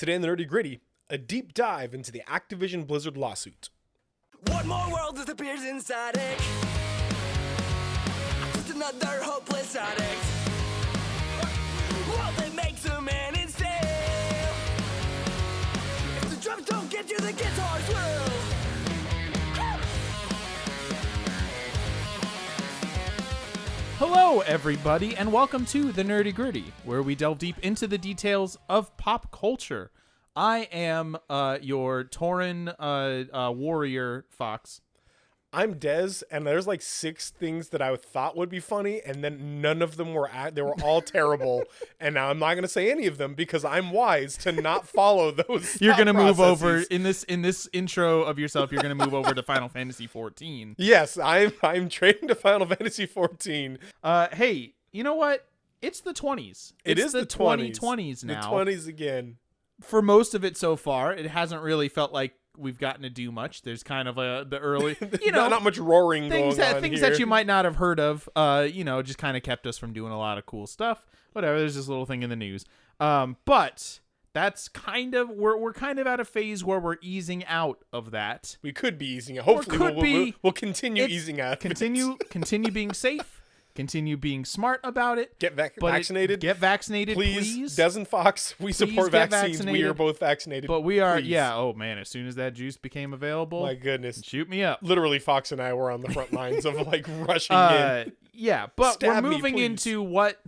Today in the Nerdy Gritty, a deep dive into the Activision Blizzard lawsuit. What more world disappears inside it? Just another hopeless addict. Well, they make some man instead. If the drums don't get you, the guitars will. Hello, everybody, and welcome to The Nerdy Gritty, where we delve deep into the details of pop culture. I am your Tauren warrior, Fox. I'm Dez, and there's like 6 things that I thought would be funny, and then none of them were, they were all terrible, and now I'm not going to say any of them because I'm wise to not follow those. You're going to move over, in this intro of yourself, you're going to move over to Final Fantasy 14. Yes, I'm trading to Final Fantasy 14. Hey, you know what? It's the 20s. It's the 2020s now. The 20s again. For most of it so far, it hasn't really felt like we've gotten to do much. There's kind of the early, not much roaring things going on things here. that you might not have heard of, just kind of kept us from doing a lot of cool stuff. Whatever. There's this little thing in the news. But that's kind of, we're kind of at a phase where we're easing out of that. We could be easing it. Hopefully we'll continue easing out. Continue being safe. Continue being smart about it. Get vaccinated. Get vaccinated, please. Des and Fox, we support vaccines. Vaccinated. We are both vaccinated. But we are, please. yeah. Oh man, as soon as that juice became available, my goodness, shoot me up. Literally, Fox and I were on the front lines of like rushing in. Yeah, but Stab we're me, moving please. into what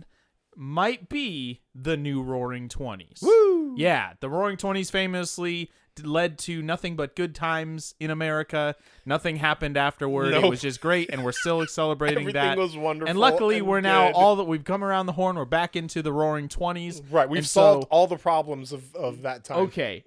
might be the new Roaring 20s. Woo! Yeah, the Roaring 20s famously led to nothing but good times in America. Nothing happened afterward. Nope. It was just great, and we're still celebrating Everything that. was wonderful. And luckily, and we're now good. we've come around the horn. We're back into the Roaring 20s. Right, we've solved all the problems of that time. Okay,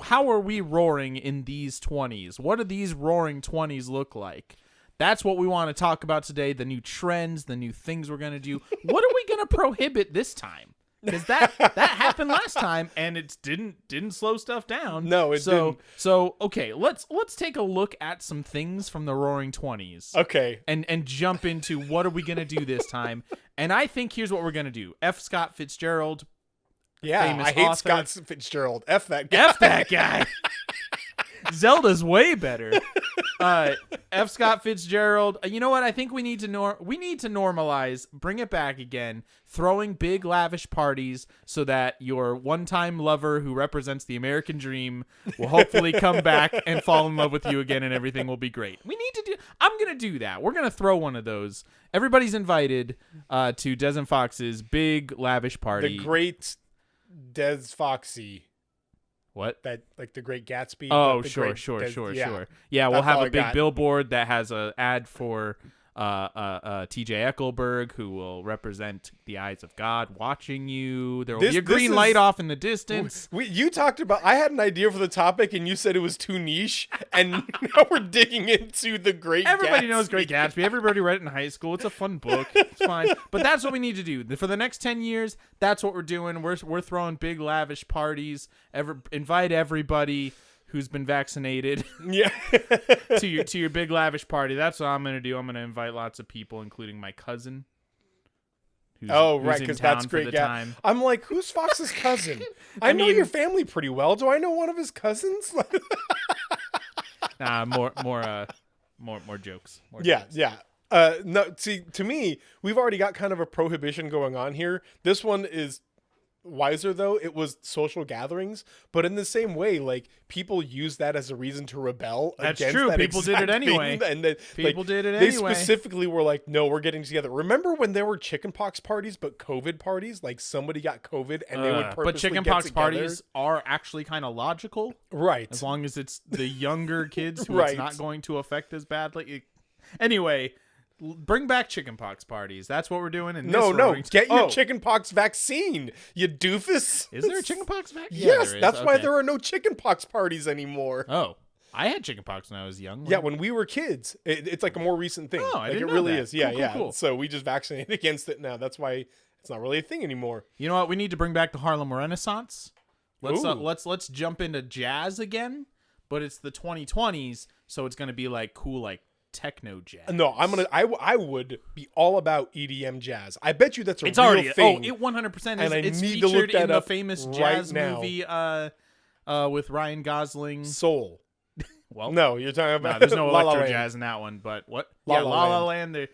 how are we roaring in these 20s? What do these Roaring 20s look like? That's what we want to talk about today, the new trends, the new things we're going to do. What are we going to prohibit this time? Because that happened last time, and it didn't slow stuff down. No, it didn't. So okay, let's take a look at some things from the Roaring 20s. Okay. And jump into what are we gonna do this time? And I think here's what we're gonna do. F. Scott Fitzgerald. Yeah, famous I hate author. Scott Fitzgerald. F that guy. F that guy. Zelda's way better. F. Scott Fitzgerald. You know what? I think we need to normalize, bring it back again, throwing big lavish parties so that your one-time lover who represents the American dream will hopefully come back and fall in love with you again, and everything will be great. I'm gonna do that. We're gonna throw one of those. Everybody's invited to Des and Fox's big lavish party. The great Des Foxy. What? That, like the Great Gatsby. Oh, the sure. Yeah, we'll That's have all a I big got. billboard that has an ad for TJ Eckelberg, who will represent the eyes of God watching you. There will be a green light off in the distance. You talked about, I had an idea for the topic and you said it was too niche, and now we're digging into the Great Everybody Gatsby. knows Great Gatsby. Everybody read it in high school. It's a fun book. It's fine. But that's what we need to do. For the next 10 years, that's what we're doing. We're throwing big lavish parties. Invite everybody who's been vaccinated Yeah. to your big lavish party. That's what I'm gonna do. I'm gonna invite lots of people, including my cousin. Who's Right, in because town that's for Great the Gatsby. time. I'm like, who's Fox's cousin? I know mean- your family pretty well. Do I know one of his cousins? More jokes. More jokes. Yeah. No, see, to me, we've already got kind of a prohibition going on here. This one is wiser, though. It was social gatherings, but in the same way, like, people use that as a reason to rebel. That's against true. that People did exact it anyway. thing, and People did it They anyway. specifically were like, no, we're getting together. Remember when there were chickenpox parties, but COVID parties? Like, somebody got COVID and they would purposely but get chickenpox together? parties are actually kind of logical, Right. as long as it's the younger kids who Right. it's not going to affect as badly. Anyway, bring back chickenpox parties. That's what we're doing. In No, this get your chickenpox vaccine, you doofus. Is there a chickenpox vaccine? Yes, there is. that's why Okay. there are no chickenpox parties anymore. Oh, I had chickenpox when I was young. Yeah, when we were kids, it's like a more recent thing. Oh, I like didn't it know really that. is. Yeah, Cool, yeah. cool. So we just vaccinated against it now. That's why it's not really a thing anymore. You know what? We need to bring back the Harlem Renaissance. Let's Ooh. let's jump into jazz again, but it's the 2020s, so it's gonna be like cool, like techno jazz. No, I would be all about EDM jazz. I bet you that's a It's real already thing. it 100% is. and I It's need to look featured that in the up famous right jazz now. movie with Ryan Gosling. Soul. Well, No, you're talking no, about there's no La La electro Land. jazz in that one, but what? La yeah, La La La Land.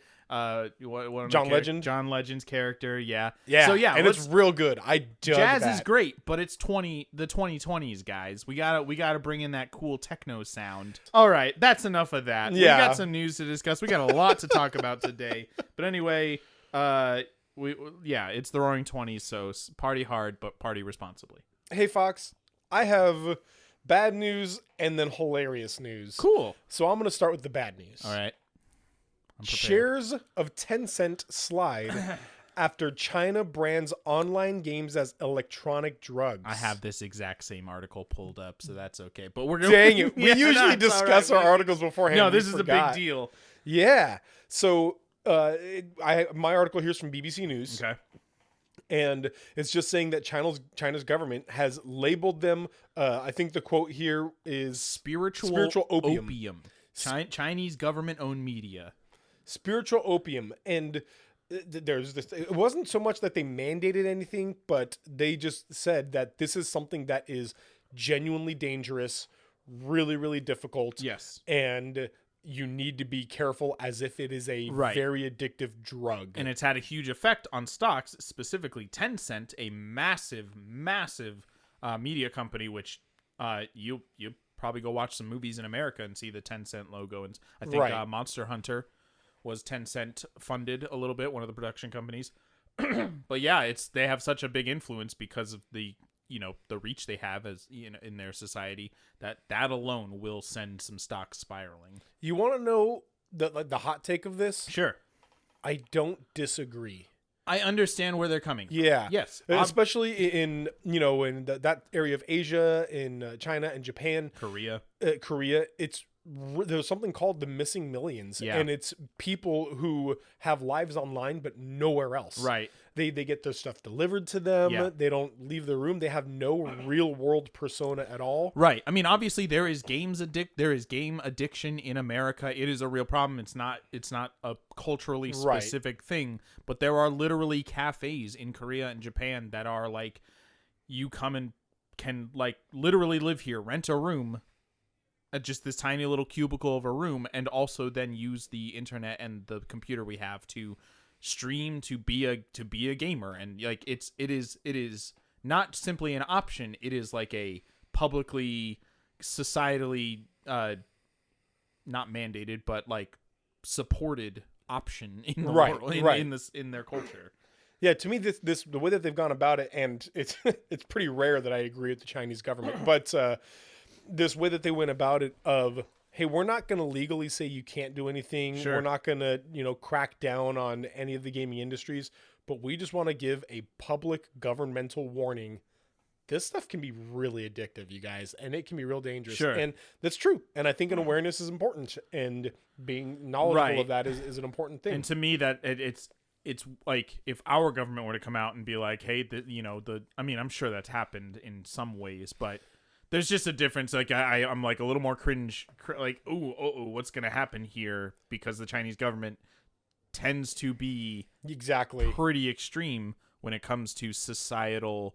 John Legend? John Legend's character. Yeah. Yeah. So yeah, and it's real good. I dug jazz that. is great, but it's the 2020s, guys. We gotta bring in that cool techno sound. All right, that's enough of that. Yeah. We got some news to discuss. We got a lot to talk about today. But anyway, it's the Roaring 20s, so party hard, but party responsibly. Hey, Fox, I have bad news and then hilarious news. Cool. So I'm going to start with the bad news. All right. I'm prepared. Shares of Tencent slide after China brands online games as electronic drugs. I have this exact same article pulled up, so that's okay. But we're going Dang it. We Yeah, usually no, it's discuss all right. our articles beforehand. No, We this is forgot. a big deal. Yeah. So my article here is from BBC News. Okay. And it's just saying that China's government has labeled them. I think the quote here is Spiritual opium. Chinese government-owned media. Spiritual opium. And there's this. It wasn't so much that they mandated anything, but they just said that this is something that is genuinely dangerous, really, really difficult. Yes. And you need to be careful as if it is a Right. very addictive drug. And it's had a huge effect on stocks, specifically Tencent, a massive media company, which you probably go watch some movies in America and see the Tencent logo. And I think Right. Monster Hunter was Tencent funded a little bit, one of the production companies. But yeah, they have such a big influence because of the reach they have as in their society that alone will send some stocks spiraling. You want to know the hot take of this? Sure. I don't disagree. I understand where they're coming from. Yeah. Yes. Especially in that area of Asia, in China and Japan, Korea. There's something called the missing millions. Yeah. And it's people who have lives online but nowhere else. Right. They get their stuff delivered to them. Yeah. They don't leave their room. They have no real world persona at all. Right. I mean, obviously there is game addiction in America. It is a real problem. It's not a culturally specific thing, but there are literally cafes in Korea and Japan that are like, you come and can like literally live here, rent a room, just this tiny little cubicle of a room, and also then use the internet and the computer we have to stream, to be a gamer. And like it is not simply an option, it is like a publicly, societally not mandated but like supported option in the world, in their culture. Yeah, to me, this the way that they've gone about it, and it's it's pretty rare that I agree with the Chinese government, but this way that they went about it of, hey, we're not going to legally say you can't do anything. Sure. We're not going to, crack down on any of the gaming industries, but we just want to give a public governmental warning. This stuff can be really addictive, you guys, and it can be real dangerous. Sure. And that's true. And I think an awareness is important, and being knowledgeable Right. of that is an important thing. And to me, that it's like if our government were to come out and be like, hey, I mean, I'm sure that's happened in some ways, but there's just a difference. Like I'm like a little more cringe, like, oh, what's going to happen here? Because the Chinese government tends to be Exactly. pretty extreme when it comes to societal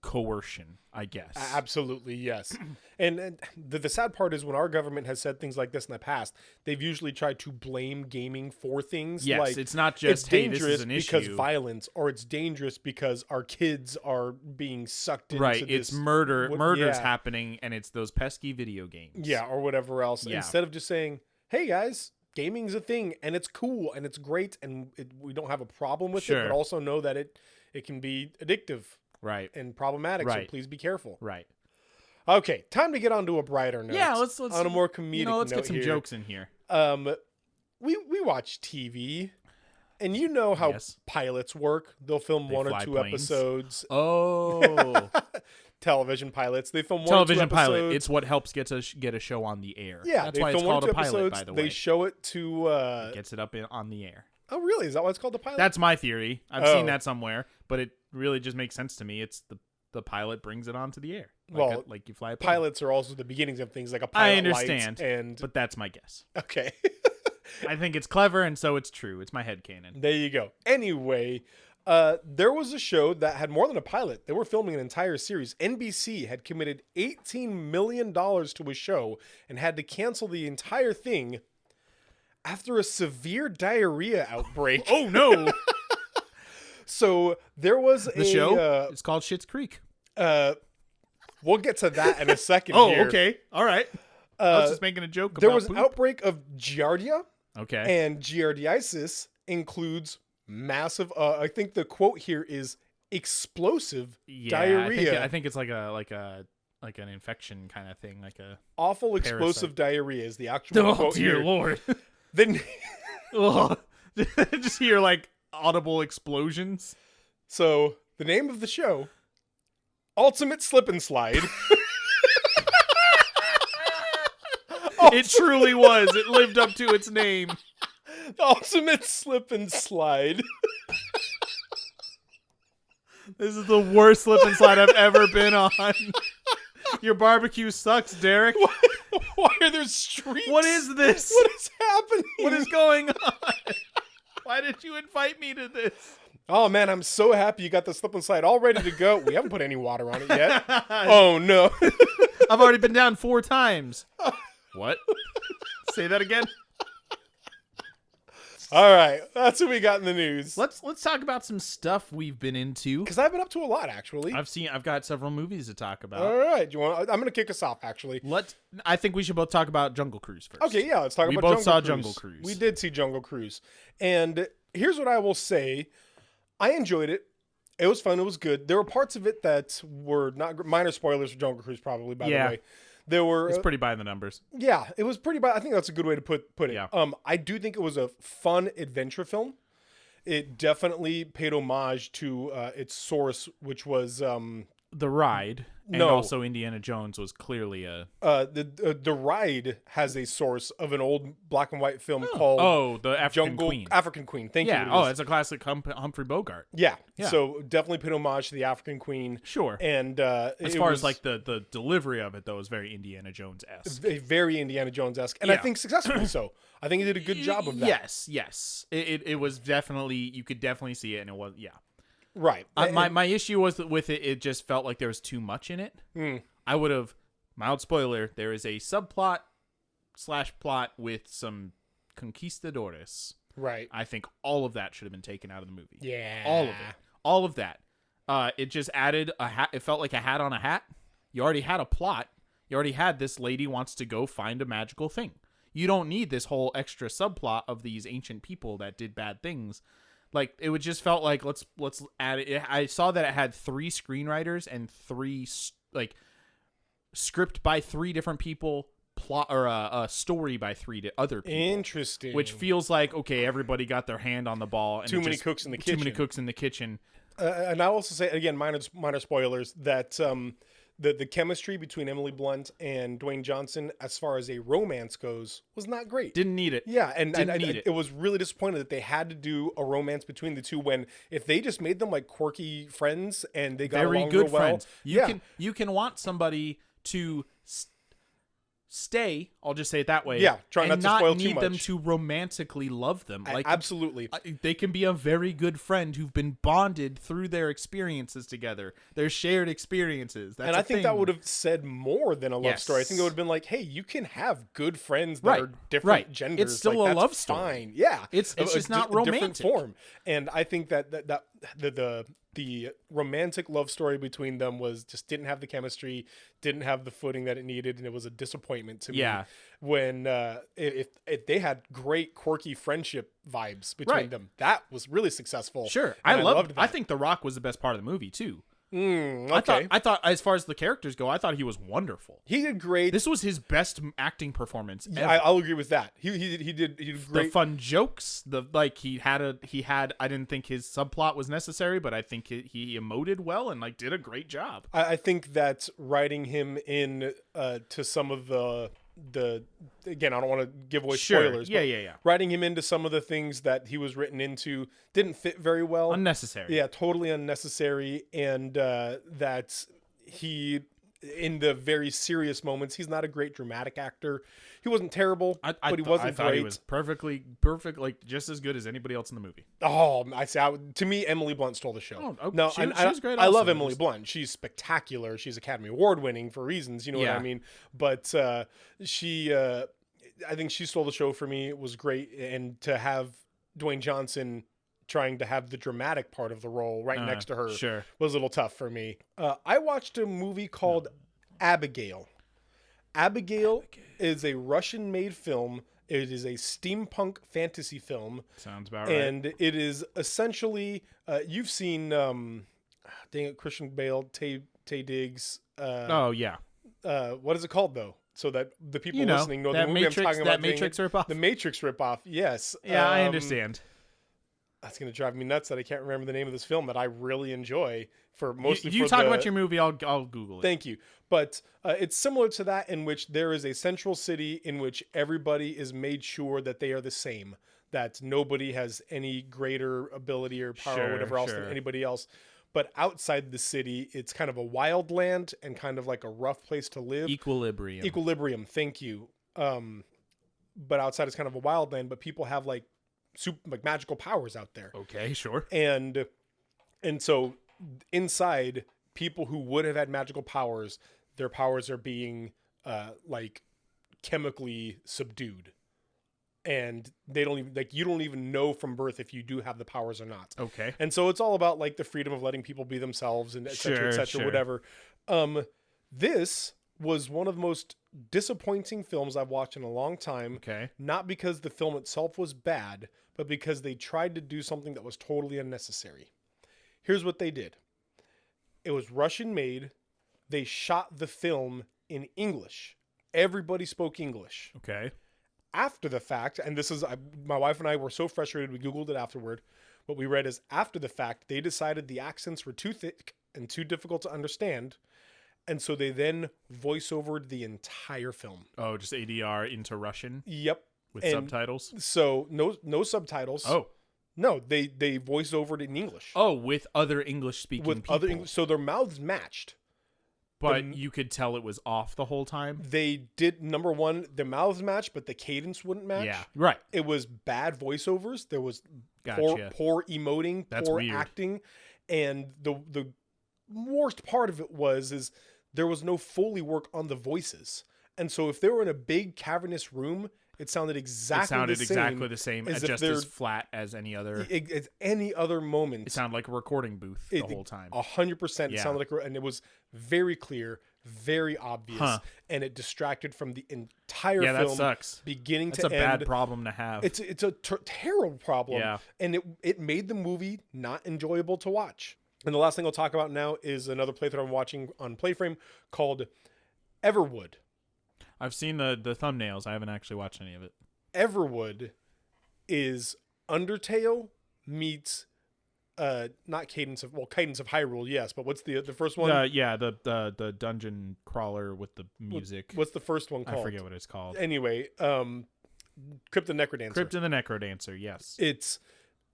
coercion, I guess. Absolutely, yes. And the sad part is when our government has said things like this in the past, they've usually tried to blame gaming for things. Yes, like it's not just, it's hey, dangerous this is an because issue. violence, or it's dangerous because our kids are being sucked into Right, this. it's murder's yeah. happening, and it's those pesky video games. Yeah, or whatever else. Yeah. Instead of just saying, hey guys, gaming's a thing and it's cool and it's great and we don't have a problem with it, Sure. but also know that it can be addictive Right. and problematic, Right. so please be careful. Right. Okay, time to get onto a brighter note. Yeah, let's on a more comedic let's note get some here. jokes in here. We watch TV, and you know how Yes. pilots work. They'll film They one or fly two planes. episodes. Oh, Television pilots. They film one television or two pilot. episodes. It's what helps get a show on the air. Yeah, that's they why it's film one or called two a pilot. episodes. By the They way, show it to. gets it up on the air. Oh, really? Is that why it's called the pilot? That's my theory. I've Oh. seen that somewhere, but it really just makes sense to me. It's the pilot brings it onto the air. Well, like you fly a plane. Pilots are also the beginnings of things like a pilot I understand, light but that's my guess. okay. I think it's clever, and so it's true. It's my headcanon. There you go. Anyway, there was a show that had more than a pilot. They were filming an entire series. NBC had committed $18 million to a show and had to cancel the entire thing after a severe diarrhea outbreak. Oh, no! So there was The show? It's called Schitt's Creek. We'll get to that in a second. Oh, here. okay. All right. I was just making a joke about There was poop. an outbreak of giardia, Okay. and giardiasis includes massive. I think the quote here is explosive diarrhea. I think it's like an infection kind of thing, like a Awful explosive diarrhea is the actual quote here. Lord. Then, Ugh. Just hear like audible explosions. so the name of the show, Ultimate Slip and Slide. It truly was. It lived up to its name. Ultimate Slip and Slide. This is the worst slip and slide I've ever been on. Your barbecue sucks, Derek. Why are there streaks? What is this? What is happening? What is going on? Why did you invite me to this? Oh man, I'm so happy you got the slip and slide all ready to go. We haven't put any water on it yet. Oh no. I've already been down 4 times. What? Say that again. All right, that's what we got in the news. Let's talk about some stuff we've been into. Because I've been up to a lot actually. I've got several movies to talk about. All right, I'm gonna kick us off actually. I think we should both talk about Jungle Cruise first. Okay, yeah, let's talk We about both saw Jungle Jungle Cruise. We did see Jungle Cruise, and here's what I will say: I enjoyed it. It was fun. It was good. There were parts of it that were not minor spoilers for Jungle Cruise, probably. By the way, there were. It's pretty by the numbers. Yeah, it was pretty bad. I think that's a good way to put it. Yeah. I do think it was a fun adventure film. It definitely paid homage to its source, which was The Ride, and No. also Indiana Jones was clearly a the Ride has a source of an old black and white film called the African Jungle Queen. African Queen. Thank you. Yeah. It Oh, is. it's a classic Humphrey Bogart. Yeah. Yeah. So definitely paid homage to the African Queen. Sure. And As far as like the delivery of it, though, is very Indiana Jones esque. very Indiana Jones esque, and I Yeah. think successfully so. I think he did a good job of that. Yes. It was definitely, you could definitely see it, and it was Right. my issue was that with it, it just felt like there was too much in it. I would have, mild spoiler, there is a subplot / plot with some conquistadores. Right. I think all of that should have been taken out of the movie. Yeah. All of that. It just added a hat. It felt like a hat on a hat. You already had a plot. You already had this lady wants to go find a magical thing. You don't need this whole extra subplot of these ancient people that did bad things. Like, it would just felt like let's add it. I saw that it had 3 screenwriters and 3 script by 3 different people, plot or a story by 3 other people. Interesting. Which feels like, okay, everybody got their hand on the ball. And Too many cooks in the kitchen. Too many cooks in the kitchen. And I'll also say again, minor spoilers, that the chemistry between Emily Blunt and Dwayne Johnson, as far as a romance goes, was not great. Didn't need it. Yeah, and Didn't need it. It was really disappointed that they had to do a romance between the two. When if they just made them like quirky friends and they got Very along good real well, friends. You can want somebody to stay. I'll just say it that way. Yeah, try not and to spoil too need them much. to romantically love them. Like absolutely. They can be a very good friend who've been bonded through their experiences together, their shared experiences. That's And I think that would have said more than a love Yes. story. I think it would have been like, hey, you can have good friends that are different genders. It's still like, a that's love story. Fine. Yeah, It's just not a different romantic. form. And I think that the romantic love story between them was just didn't have the chemistry, didn't have the footing that it needed, and it was a disappointment to me. Yeah. When if they had great quirky friendship vibes between Right. them, that was really successful. Sure. And I loved that. I think The Rock was the best part of the movie too. Okay. I thought as far as the characters go, I thought he was wonderful. He did great. This was his best acting performance ever. I'll agree with that. He did The great. fun jokes, he had I didn't think his subplot was necessary, but I think he emoted well and like did a great job. I think that writing him in to some of the again, I don't want to give away Sure. spoilers. Yeah, but yeah. writing him into some of the things that he was written into didn't fit very well. Unnecessary. Yeah, totally unnecessary. And that he, in the very serious moments, he's not a great dramatic actor. He wasn't terrible, but he wasn't I thought great. he was perfect, like just as good as anybody else in the movie. Oh, to me, Emily Blunt stole the show. Oh, No, she was great I also. love Emily Blunt. She's spectacular. She's Academy Award winning for reasons, you know what Yeah. I mean? But she, I think she stole the show for me. It was great. And to have Dwayne Johnson trying to have the dramatic part of the role right next to her Sure. was a little tough for me. I watched a movie called Abigail. Abigail is a Russian-made film. It is a steampunk fantasy film. Sounds about right. And it is essentially, you've seen, dang it, Christian Bale, Tay Diggs. Oh yeah. What is it called though? So that the people You know, listening know that the movie Matrix- I'm talking about. that Matrix ripoff? The Matrix ripoff. Yes. Yeah, I understand. That's gonna drive me nuts that I can't remember the name of this film that I really enjoy. For mostly, You for talk the- about your movie. I'll Google it. Thank you. But it's similar to that, in which there is a central city in which everybody is made sure that they are the same, that nobody has any greater ability or power or whatever else than anybody else. But outside the city, it's kind of a wild land and kind of like a rough place to live. Equilibrium. Thank you. But outside is kind of a wild land, but people have like magical powers out there. Okay, sure. And so inside, people who would have had magical powers, their powers are being like chemically subdued, and they don't even you don't even know from birth if you do have the powers or not. Okay. And so it's all about like the freedom of letting people be themselves and et cetera, whatever. This was one of the most disappointing films I've watched in a long time. Okay. Not because the film itself was bad, but because they tried to do something that was totally unnecessary. Here's what they did. It was Russian made. They shot the film in English. Everybody spoke English. Okay. After the fact, and this is, my wife and I were so frustrated, we Googled it afterward. What we read is, after the fact, they decided the accents were too thick and too difficult to understand. And so they then voice-overed the entire film. Oh, just ADR into Russian? Yep. With And subtitles? So no subtitles. Oh. No, they voice-overed it in English. Oh, with other English-speaking people. So their mouths matched. But you could tell it was off the whole time? They did, number one, their mouths matched, but the cadence wouldn't match. Yeah, right. It was bad voiceovers. There was Gotcha. poor emoting, That's poor weird. acting. And the worst part of it is there was no Foley work on the voices. And so if they were in a big cavernous room, it sounded exactly the same, as just as flat as any other. It's any other moment. It sounded like a recording booth the whole time. 100%. It Yeah. sounded like, and it was very clear, very obvious, and it distracted from the entire film. That sucks. Beginning That's to a end. bad problem to have. It's a terrible problem. Yeah. And it made the movie not enjoyable to watch. And the last thing I'll talk about now is another playthrough I'm watching on Playframe called Everwood. I've seen the thumbnails. I haven't actually watched any of it. Everwood is Undertale meets not Cadence of Hyrule, yes, but what's the first one? The dungeon crawler with the music. What's the first one called? I forget what it's called. Anyway, Crypt of the Necrodancer. Crypt of the Necrodancer, yes. It's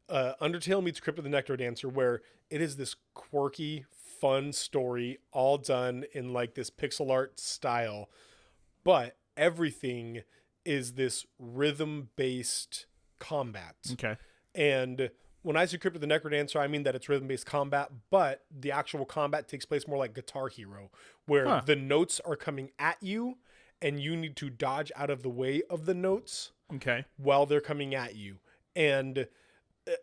Undertale meets Crypt of the Necrodancer, where it is this quirky, fun story, all done in like this pixel art style, but everything is this rhythm-based combat. Okay. And when I say Crypt of the Necrodancer, I mean that it's rhythm-based combat, but the actual combat takes place more like Guitar Hero, where the notes are coming at you, and you need to dodge out of the way of the notes while they're coming at you. And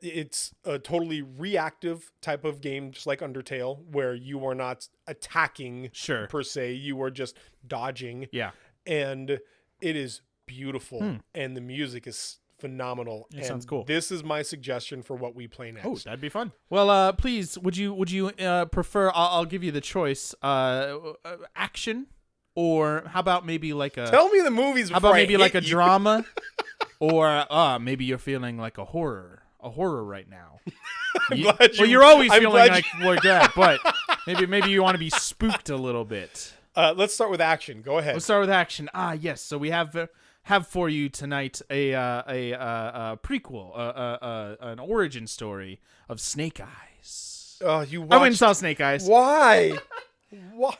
it's a totally reactive type of game, just like Undertale, where you are not attacking per se. You are just dodging. Yeah. And it is beautiful. And the music is phenomenal. It sounds cool. This is my suggestion for what we play next. Oh, that'd be fun. Well, please, would you prefer, I'll give you the choice, action, or how about maybe like a... Tell me the movies before How about I maybe like a hit you. drama? Or maybe you're feeling like a horror right now. Glad you're always feeling like that, but maybe you want to be spooked a little bit. Let's start with action. Go ahead. Let's start with action. Yes. So we have for you tonight a prequel, an origin story of Snake Eyes. You I went and watched... saw Snake Eyes. Why? Why?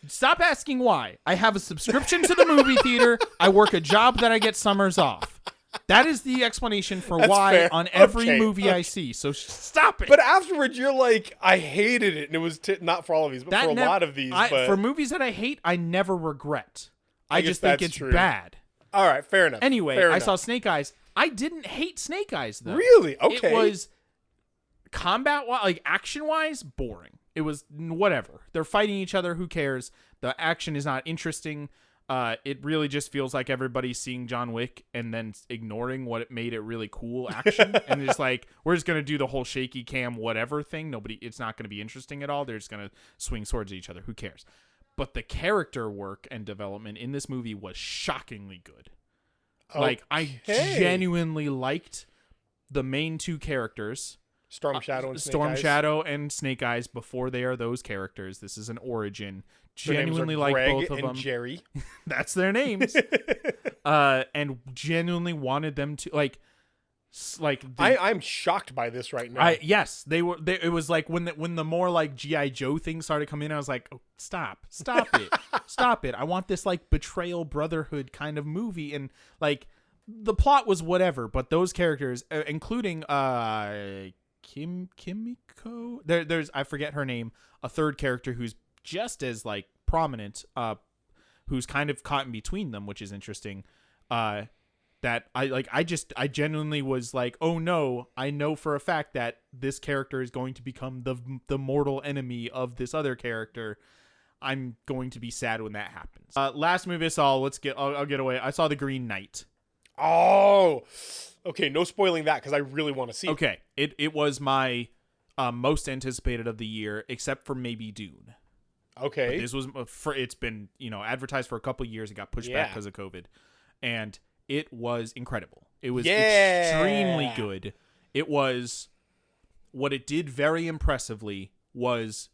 Stop asking why. I have a subscription to the movie theater. I work a job that I get summers off. That is the explanation for That's why fair. on every Okay, movie I see. So stop it. But afterwards, you're like, I hated it, and it was not for all of these, but for a lot of these. But for movies that I hate, I never regret. I guess just think that's it's true. bad. all right, fair enough. Anyway, Fair I enough. saw Snake Eyes. I didn't hate Snake Eyes though. Really? Okay. It was combat like action wise boring. It was whatever. They're fighting each other. Who cares? The action is not interesting. It really just feels like everybody's seeing John Wick and then ignoring what it made it really cool action. And it's like, we're just going to do the whole shaky cam whatever thing. It's not going to be interesting at all. They're just going to swing swords at each other. Who cares? But the character work and development in this movie was shockingly good. Like, I genuinely liked the main two characters. Storm Shadow and Snake Eyes. Shadow and Snake Eyes before they are those characters. This is an origin. Their names Genuinely are like Greg both of and them. Jerry. That's their names. And genuinely wanted them to I'm shocked by this right now. Yes, they were. It was like when the more like G.I. Joe things started coming in, I was like, oh, stop it, stop it. I want this like betrayal brotherhood kind of movie, and like the plot was whatever, but those characters, including Kimiko, there's I forget her name, a third character who's just as like prominent, who's kind of caught in between them, which is interesting. That I genuinely was like, oh no, I know for a fact that this character is going to become the mortal enemy of this other character. I'm going to be sad when that happens. Last movie I saw, I'll get away. I saw The Green Knight. Oh, okay. No spoiling that because I really want to see. Okay, it was my most anticipated of the year, except for maybe Dune. Okay. But this was it's been advertised for a couple years. It got pushed back because of COVID, and it was incredible. It was extremely good. It was what it did very impressively was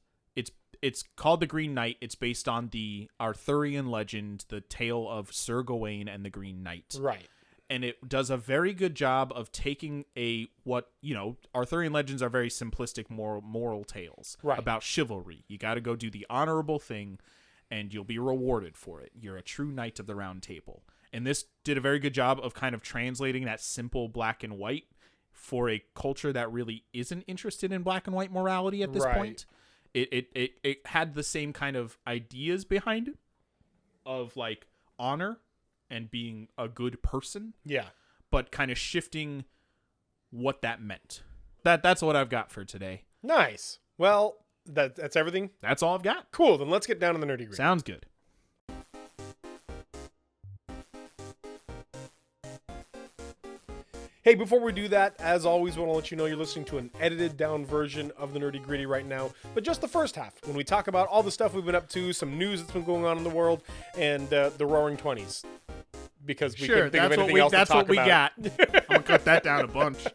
it's called The Green Knight. It's based on the Arthurian legend, the tale of Sir Gawain and the Green Knight. Right. And it does a very good job of taking Arthurian legends are very simplistic moral tales about chivalry. You got to go do the honorable thing and you'll be rewarded for it. You're a true knight of the round table. And this did a very good job of kind of translating that simple black and white for a culture that really isn't interested in black and white morality at this point. It had the same kind of ideas behind it of like honor and being a good person. Yeah. But kind of shifting what that meant. That's what I've got for today. Nice. Well, that's everything. That's all I've got. Cool. Then let's get down to the nerdy gritty. Sounds good. Hey, before we do that, as always, we want to let you know you're listening to an edited down version of the Nerdy Gritty right now, but just the first half, when we talk about all the stuff we've been up to, some news that's been going on in the world, and the Roaring '20s. Because we couldn't think of anything else to talk about. That's what we got. I'm going to cut that down a bunch.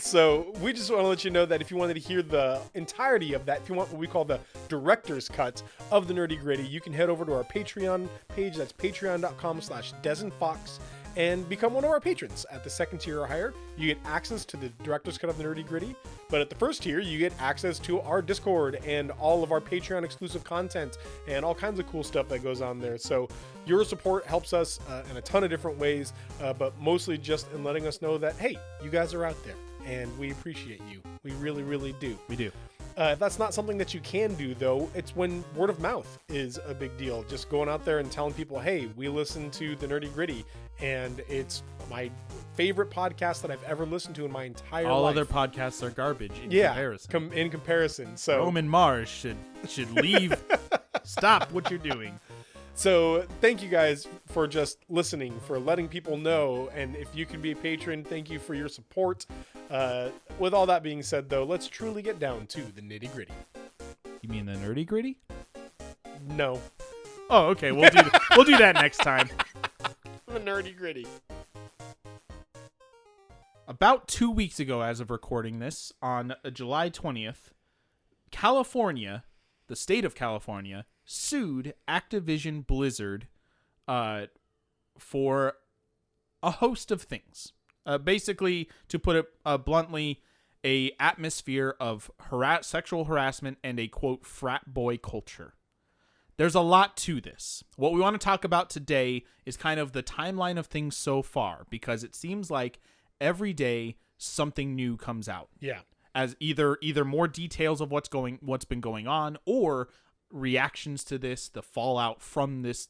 So we just want to let you know that if you wanted to hear the entirety of that, if you want what we call the director's cut of the Nerdy Gritty, you can head over to our Patreon page. That's patreon.com/DezenFox and become one of our patrons. At the second tier or higher, you get access to the director's cut of the Nerdy Gritty. But at the first tier, you get access to our Discord and all of our Patreon exclusive content and all kinds of cool stuff that goes on there. So your support helps us in a ton of different ways, but mostly just in letting us know that, hey, you guys are out there and we appreciate you. We really, really do. We do. If that's not something that you can do, though, it's when word of mouth is a big deal. Just going out there and telling people, hey, we listen to the Nerdy Gritty, and it's my favorite podcast that I've ever listened to in my entire life. All other podcasts are garbage in comparison. In comparison. So Roman Mars should leave. Stop what you're doing. So thank you guys for just listening, for letting people know. And if you can be a patron, thank you for your support. With all that being said, though, let's truly get down to the nitty gritty. You mean the nerdy gritty? No. Oh, okay. We'll do that next time. The nerdy gritty. About 2 weeks ago, as of recording this, on July 20th, California, the state of California, sued Activision Blizzard for a host of things. Basically, to put it bluntly, a atmosphere of sexual harassment and a, quote, frat boy culture. There's a lot to this. What we want to talk about today is kind of the timeline of things so far, because it seems like every day something new comes out. Yeah. As either more details of what's been going on, or reactions to this, the fallout from this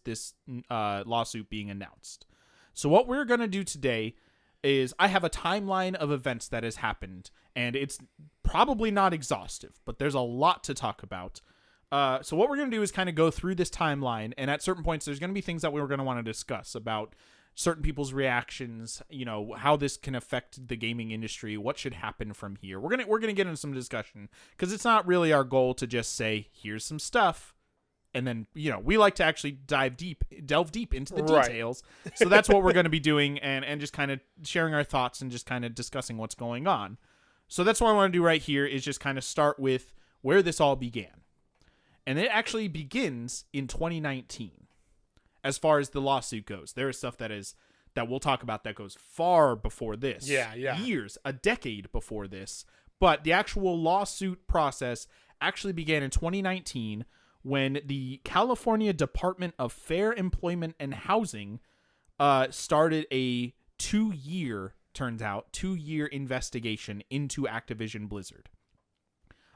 lawsuit being announced. So what we're going to do today is I have a timeline of events that has happened, and it's probably not exhaustive, but there's a lot to talk about. So what we're going to do is kind of go through this timeline, and at certain points there's going to be things that we're going to want to discuss about certain people's reactions, how this can affect the gaming industry, what should happen from here. We're going to get into some discussion, because it's not really our goal to just say, here's some stuff, and then, we like to actually delve deep into the details. Right. So that's what we're going to be doing, and just kind of sharing our thoughts and just kind of discussing what's going on. So that's what I want to do right here, is just kind of start with where this all began. And it actually begins in 2019. As far as the lawsuit goes, there is stuff that we'll talk about that goes far before this. Yeah. Years, a decade before this. But the actual lawsuit process actually began in 2019, when the California Department of Fair Employment and Housing started a 2-year investigation into Activision Blizzard.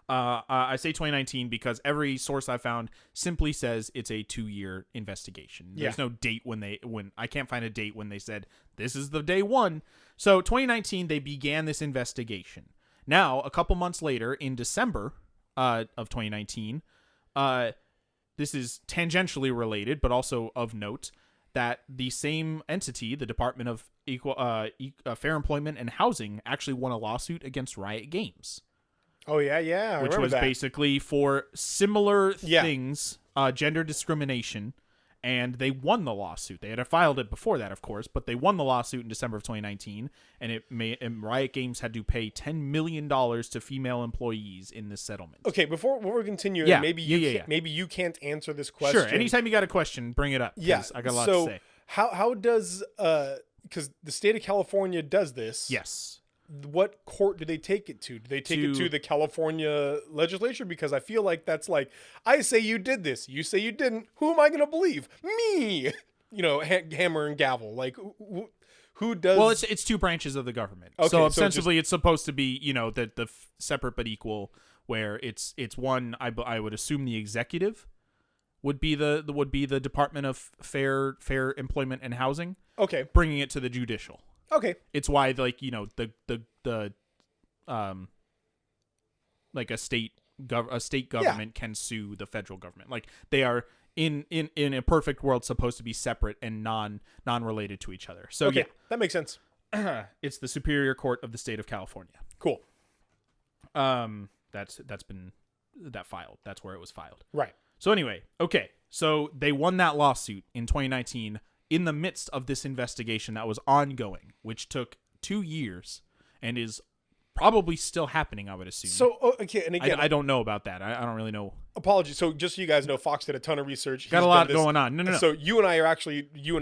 I say 2019 because every source I found simply says it's a 2-year investigation. There's no date when I can't find a date when they said this is the day one. So 2019, they began this investigation. Now, a couple months later, in December of 2019, this is tangentially related, but also of note, that the same entity, the Department of Fair Employment and Housing, actually won a lawsuit against Riot Games. Oh, yeah. Which was basically for similar things, gender discrimination, and they won the lawsuit. They had filed it before that, of course, but they won the lawsuit in December of 2019, and Riot Games had to pay $10 million to female employees in this settlement. Okay, before we continue, maybe you can't answer this question. Sure, anytime you got a question, bring it up. Yeah, I got a lot to say. How does because the state of California does this? Yes. What court do they take it to? Do they take it to the California legislature? Because I feel like that's like, I say you did this, you say you didn't. Who am I going to believe? Me. Hammer and gavel. Like, who does? Well, it's two branches of the government. Okay, so ostensibly, it's supposed to be the separate but equal. Where it's one, I would assume the executive would be the Department of Fair Employment and Housing. Okay, bringing it to the judicial. Okay. It's why like a state government can sue the federal government. Like, they are in a perfect world supposed to be separate and non-related to each other. So okay, that makes sense. It's the Superior Court of the State of California. Cool. That's been filed. That's where it was filed. Right. So anyway, okay. So they won that lawsuit in 2019. In the midst of this investigation that was ongoing, which took 2 years and is probably still happening, I would assume. So, okay, and again, I don't know about that. I don't really know. Apologies. So, just so you guys know, Fox did a ton of research. Got a lot going on. No. So, you and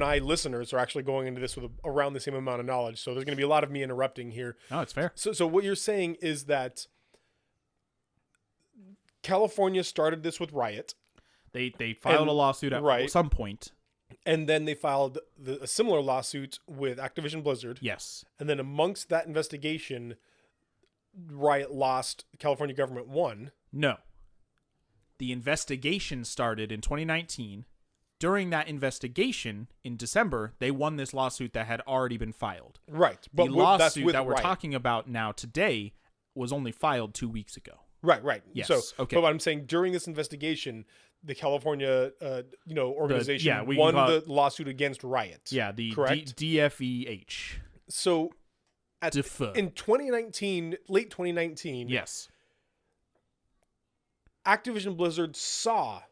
I listeners are actually going into this with around the same amount of knowledge. So, there's going to be a lot of me interrupting here. Oh, it's fair. So what you're saying is that California started this with Riot. They filed a lawsuit at some point. And then they filed a similar lawsuit with Activision Blizzard. Yes. And then amongst that investigation, Riot lost, the California government won. No. The investigation started in 2019. During that investigation, in December, they won this lawsuit that had already been filed. Right. But the lawsuit that we're talking about now today was only filed 2 weeks ago. Right. Yes. So, okay. But what I'm saying, during this investigation, the California, organization won the lawsuit against Riot. Yeah, the DFEH. So, in 2019, late 2019, yes, Activision Blizzard saw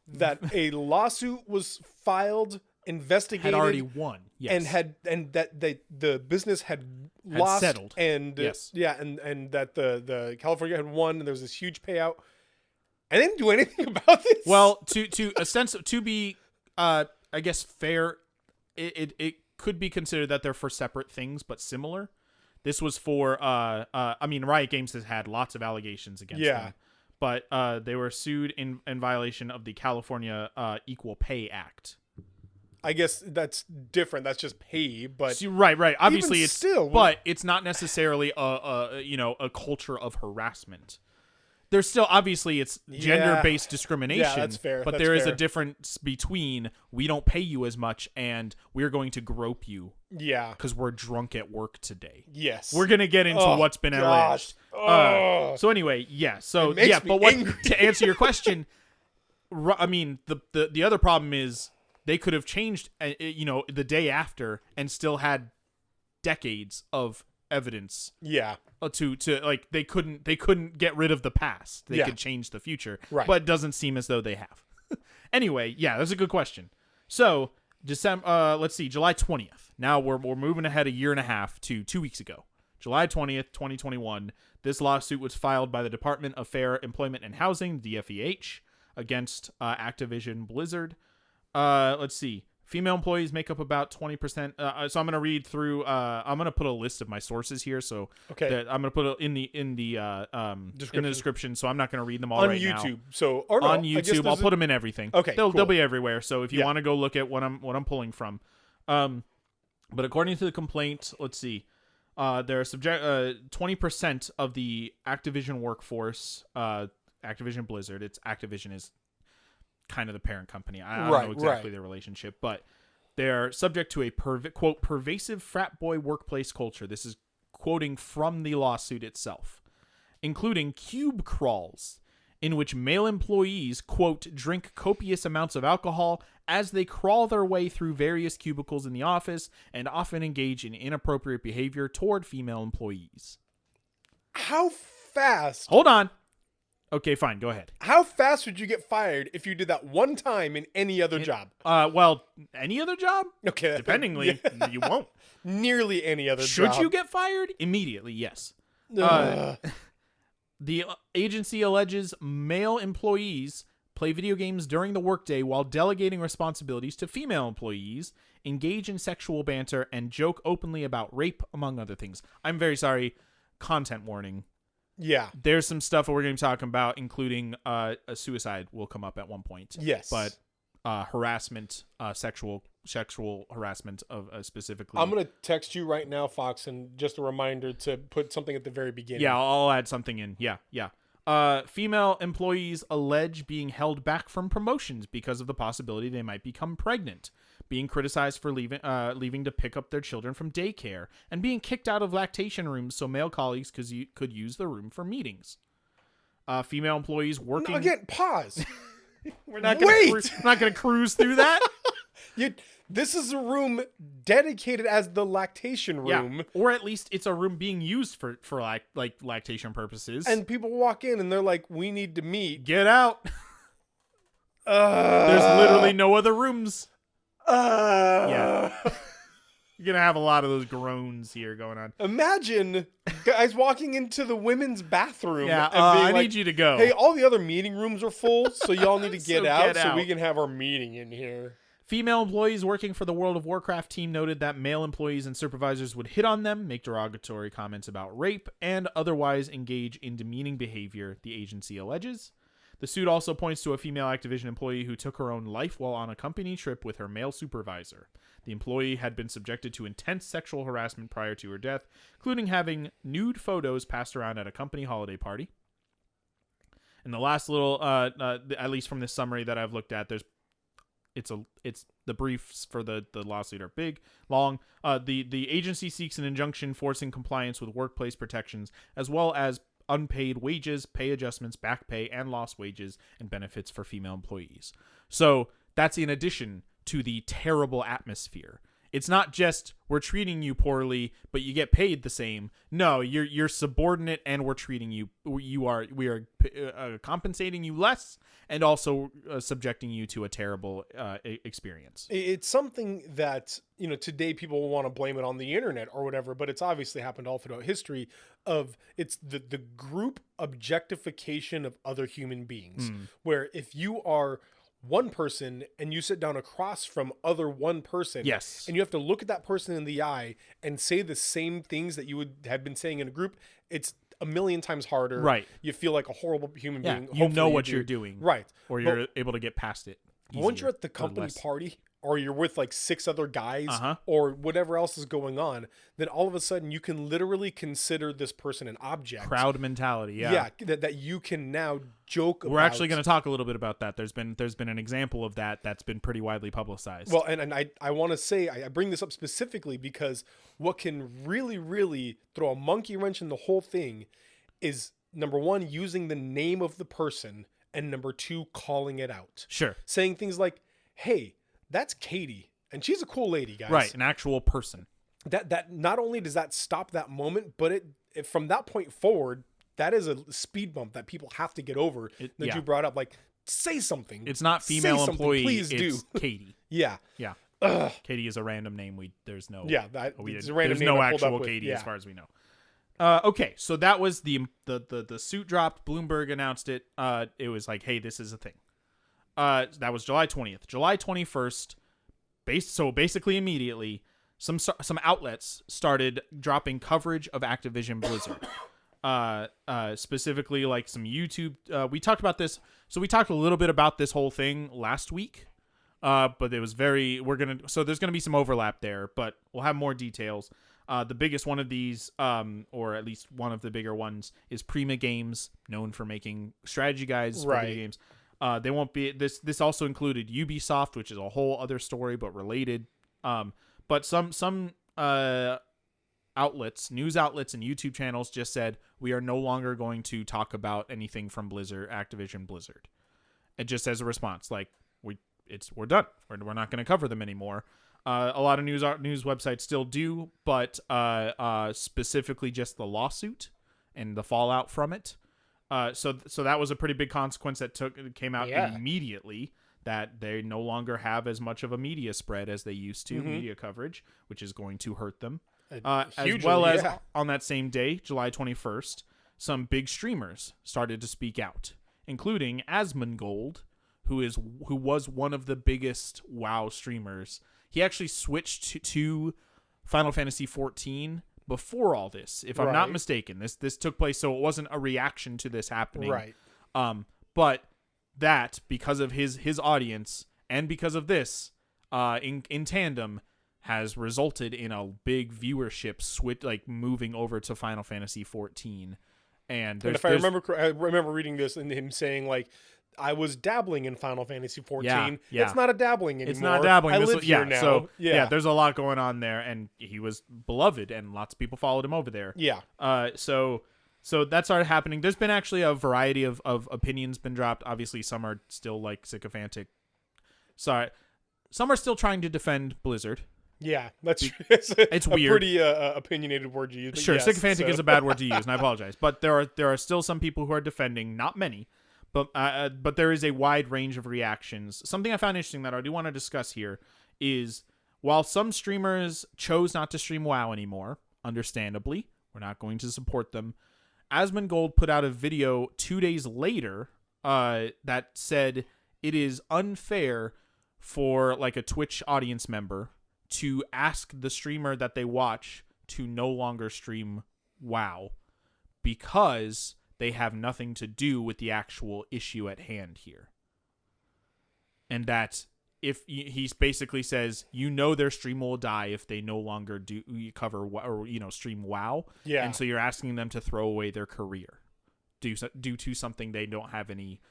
that a lawsuit was filed, investigated, had already won, yes, and that the business had lost, settled, and yes, and that the California had won, and there was this huge payout. I didn't do anything about this. Well, to a sense to be, I guess fair, it could be considered that they're for separate things but similar. This was for I mean, Riot Games has had lots of allegations against them, but they were sued in violation of the California Equal Pay Act. I guess that's different. That's just pay, but See, right. Obviously, even it's still, but it's not necessarily a culture of harassment. There's still obviously it's gender-based discrimination. Yeah, that's fair. But there is a difference between we don't pay you as much and we're going to grope you. Yeah, because we're drunk at work today. Yes, we're gonna get into what's been alleged. So anyway, yeah. So yeah, but to answer your question, I mean the other problem is they could have changed, the day after and still had decades of evidence. Yeah. To like they couldn't get rid of the past. They could change the future. Right. But it doesn't seem as though they have. Anyway, yeah, that's a good question. So let's see, July 20th. Now we're moving ahead a year and a half to 2 weeks ago. July 20th, 2021. This lawsuit was filed by the Department of Fair Employment and Housing, DFEH, against Activision Blizzard. Let's see. Female employees make up about 20%. So I'm going to read through. I'm going to put a list of my sources here. So that I'm going to put it in the description. So I'm not going to read them all on right YouTube. now. So on YouTube, I'll put them in everything. Okay, they'll be everywhere. So if you want to go look at what I'm pulling from, but according to the complaint, let's see. There are 20% of the Activision workforce. Activision Blizzard. Activision is kind of the parent company. I don't know exactly their relationship, but they're subject to a quote pervasive frat boy workplace culture. This is quoting from the lawsuit itself, including cube crawls in which male employees quote drink copious amounts of alcohol as they crawl their way through various cubicles in the office and often engage in inappropriate behavior toward female employees. How fast? Hold on. Okay, fine. Go ahead. How fast would you get fired if you did that one time in any other job? Well, any other job? Okay. Dependingly, you won't. Nearly any other job. Should you get fired? Immediately, yes. The agency alleges male employees play video games during the workday while delegating responsibilities to female employees, engage in sexual banter, and joke openly about rape, among other things. I'm very sorry. Content warning. Yeah. There's some stuff we're going to be talking about, including a suicide will come up at one point. Yes. But harassment, sexual harassment of specifically. I'm going to text you right now, Fox, and just a reminder to put something at the very beginning. Yeah, I'll add something in. Yeah. Female employees allege being held back from promotions because of the possibility they might become pregnant, being criticized for leaving to pick up their children from daycare, and being kicked out of lactation rooms so male colleagues could use the room for meetings. Female employees working... No, again, pause. We're not going to cruise through that. This is a room dedicated as the lactation room. Yeah, or at least it's a room being used for lactation purposes. And people walk in and they're like, we need to meet. Get out. There's literally no other rooms. Yeah. You're going to have a lot of those groans here going on. Imagine guys walking into the women's bathroom. Yeah, and being I like, need you to go. Hey, all the other meeting rooms are full, so y'all need to get out so we out. can have our meeting in here. Female employees working for the World of Warcraft team noted that male employees and supervisors would hit on them, make derogatory comments about rape, and otherwise engage in demeaning behavior, the agency alleges. The suit also points to a female Activision employee who took her own life while on a company trip with her male supervisor. The employee had been subjected to intense sexual harassment prior to her death, including having nude photos passed around at a company holiday party. And the last little, at least from this summary that I've looked at, it's the briefs for the lawsuit are long. The agency seeks an injunction forcing compliance with workplace protections, as well as unpaid wages, pay adjustments, back pay, and lost wages and benefits for female employees. So that's in addition to the terrible atmosphere. It's not just we're treating you poorly, but you get paid the same. No, you're subordinate, and we're treating you. We are compensating you less, and also subjecting you to a terrible experience. It's something that, today people want to blame it on the internet or whatever, but it's obviously happened all throughout history. It's the group objectification of other human beings, where if you are one person and you sit down across from other one person, Yes, and you have to look at that person in the eye and say the same things that you would have been saying in a group, it's a million times harder. Right. You feel like a horrible human being. You know Hopefully what do. you're doing. Right. Or you're able to get past it. But once easier you're at the or company less. party, or you're with like 6 other guys, Uh-huh. or whatever else is going on, then all of a sudden you can literally consider this person an object. Crowd mentality. Yeah. That you can now joke about. We're actually going to talk a little bit about that. There's been an example of that's been pretty widely publicized. Well, and I want to say, I bring this up specifically because what can really, really throw a monkey wrench in the whole thing is, number one, using the name of the person, and number two, calling it out. Sure. Saying things like, hey, that's Katie, and she's a cool lady, guys. Right, an actual person. That not only does that stop that moment, but it from that point forward, that is a speed bump that people have to get over. You brought up, like, say something. It's not female employee. Please it's do. Katie. Yeah. Yeah. Katie is a random name. It's a random there's name no actual Katie as far as we know. Okay, so that was the suit dropped. Bloomberg announced it. It was like, hey, this is a thing. That was July 20th. July 21st. Basically immediately, some outlets started dropping coverage of Activision Blizzard. Specifically like some YouTube. We talked about this. So we talked a little bit about this whole thing last week. But it was so there's gonna be some overlap there, but we'll have more details. The biggest one of these, or at least one of the bigger ones, is Prima Games, known for making strategy guides for video games. They won't be this also included Ubisoft, which is a whole other story but related. But some outlets, news outlets and YouTube channels just said we are no longer going to talk about anything from Activision Blizzard. And just as a response, like we're done. We're not going to cover them anymore. A lot of news websites still do, but specifically just the lawsuit and the fallout from it. So that was a pretty big consequence that came out immediately, that they no longer have as much of a media spread as they used to, media coverage, which is going to hurt them. As well as on that same day, July 21st, some big streamers started to speak out, including Asmongold, who was one of the biggest WoW streamers. He actually switched to Final Fantasy XIV before all this, if I'm not mistaken. This took place, so it wasn't a reaction to this happening. Right. But that, because of his audience and because of this, in tandem, has resulted in a big viewership switch, like moving over to Final Fantasy XIV. And if I remember reading this and him saying, like, I was dabbling in Final Fantasy XIV. Yeah. It's not a dabbling anymore. It's not dabbling. I live here now. So, there's a lot going on there, and he was beloved, and lots of people followed him over there. Yeah. So that started happening. There's been actually a variety of opinions been dropped. Obviously, some are still, like, sycophantic. Sorry. Some are still trying to defend Blizzard. Yeah, that's true. It's weird. A pretty opinionated word to use. Sure, yes, sycophantic is a bad word to use, and I apologize. But there are still some people who are defending, not many, but there is a wide range of reactions. Something I found interesting that I do want to discuss here is, while some streamers chose not to stream WoW anymore, understandably, we're not going to support them, Asmongold put out a video 2 days later that said it is unfair for, like, a Twitch audience member to ask the streamer that they watch to no longer stream WoW because they have nothing to do with the actual issue at hand here. And that if he basically says, their stream will die if they no longer do cover or stream WoW. Yeah. And so you're asking them to throw away their career due to something they don't have any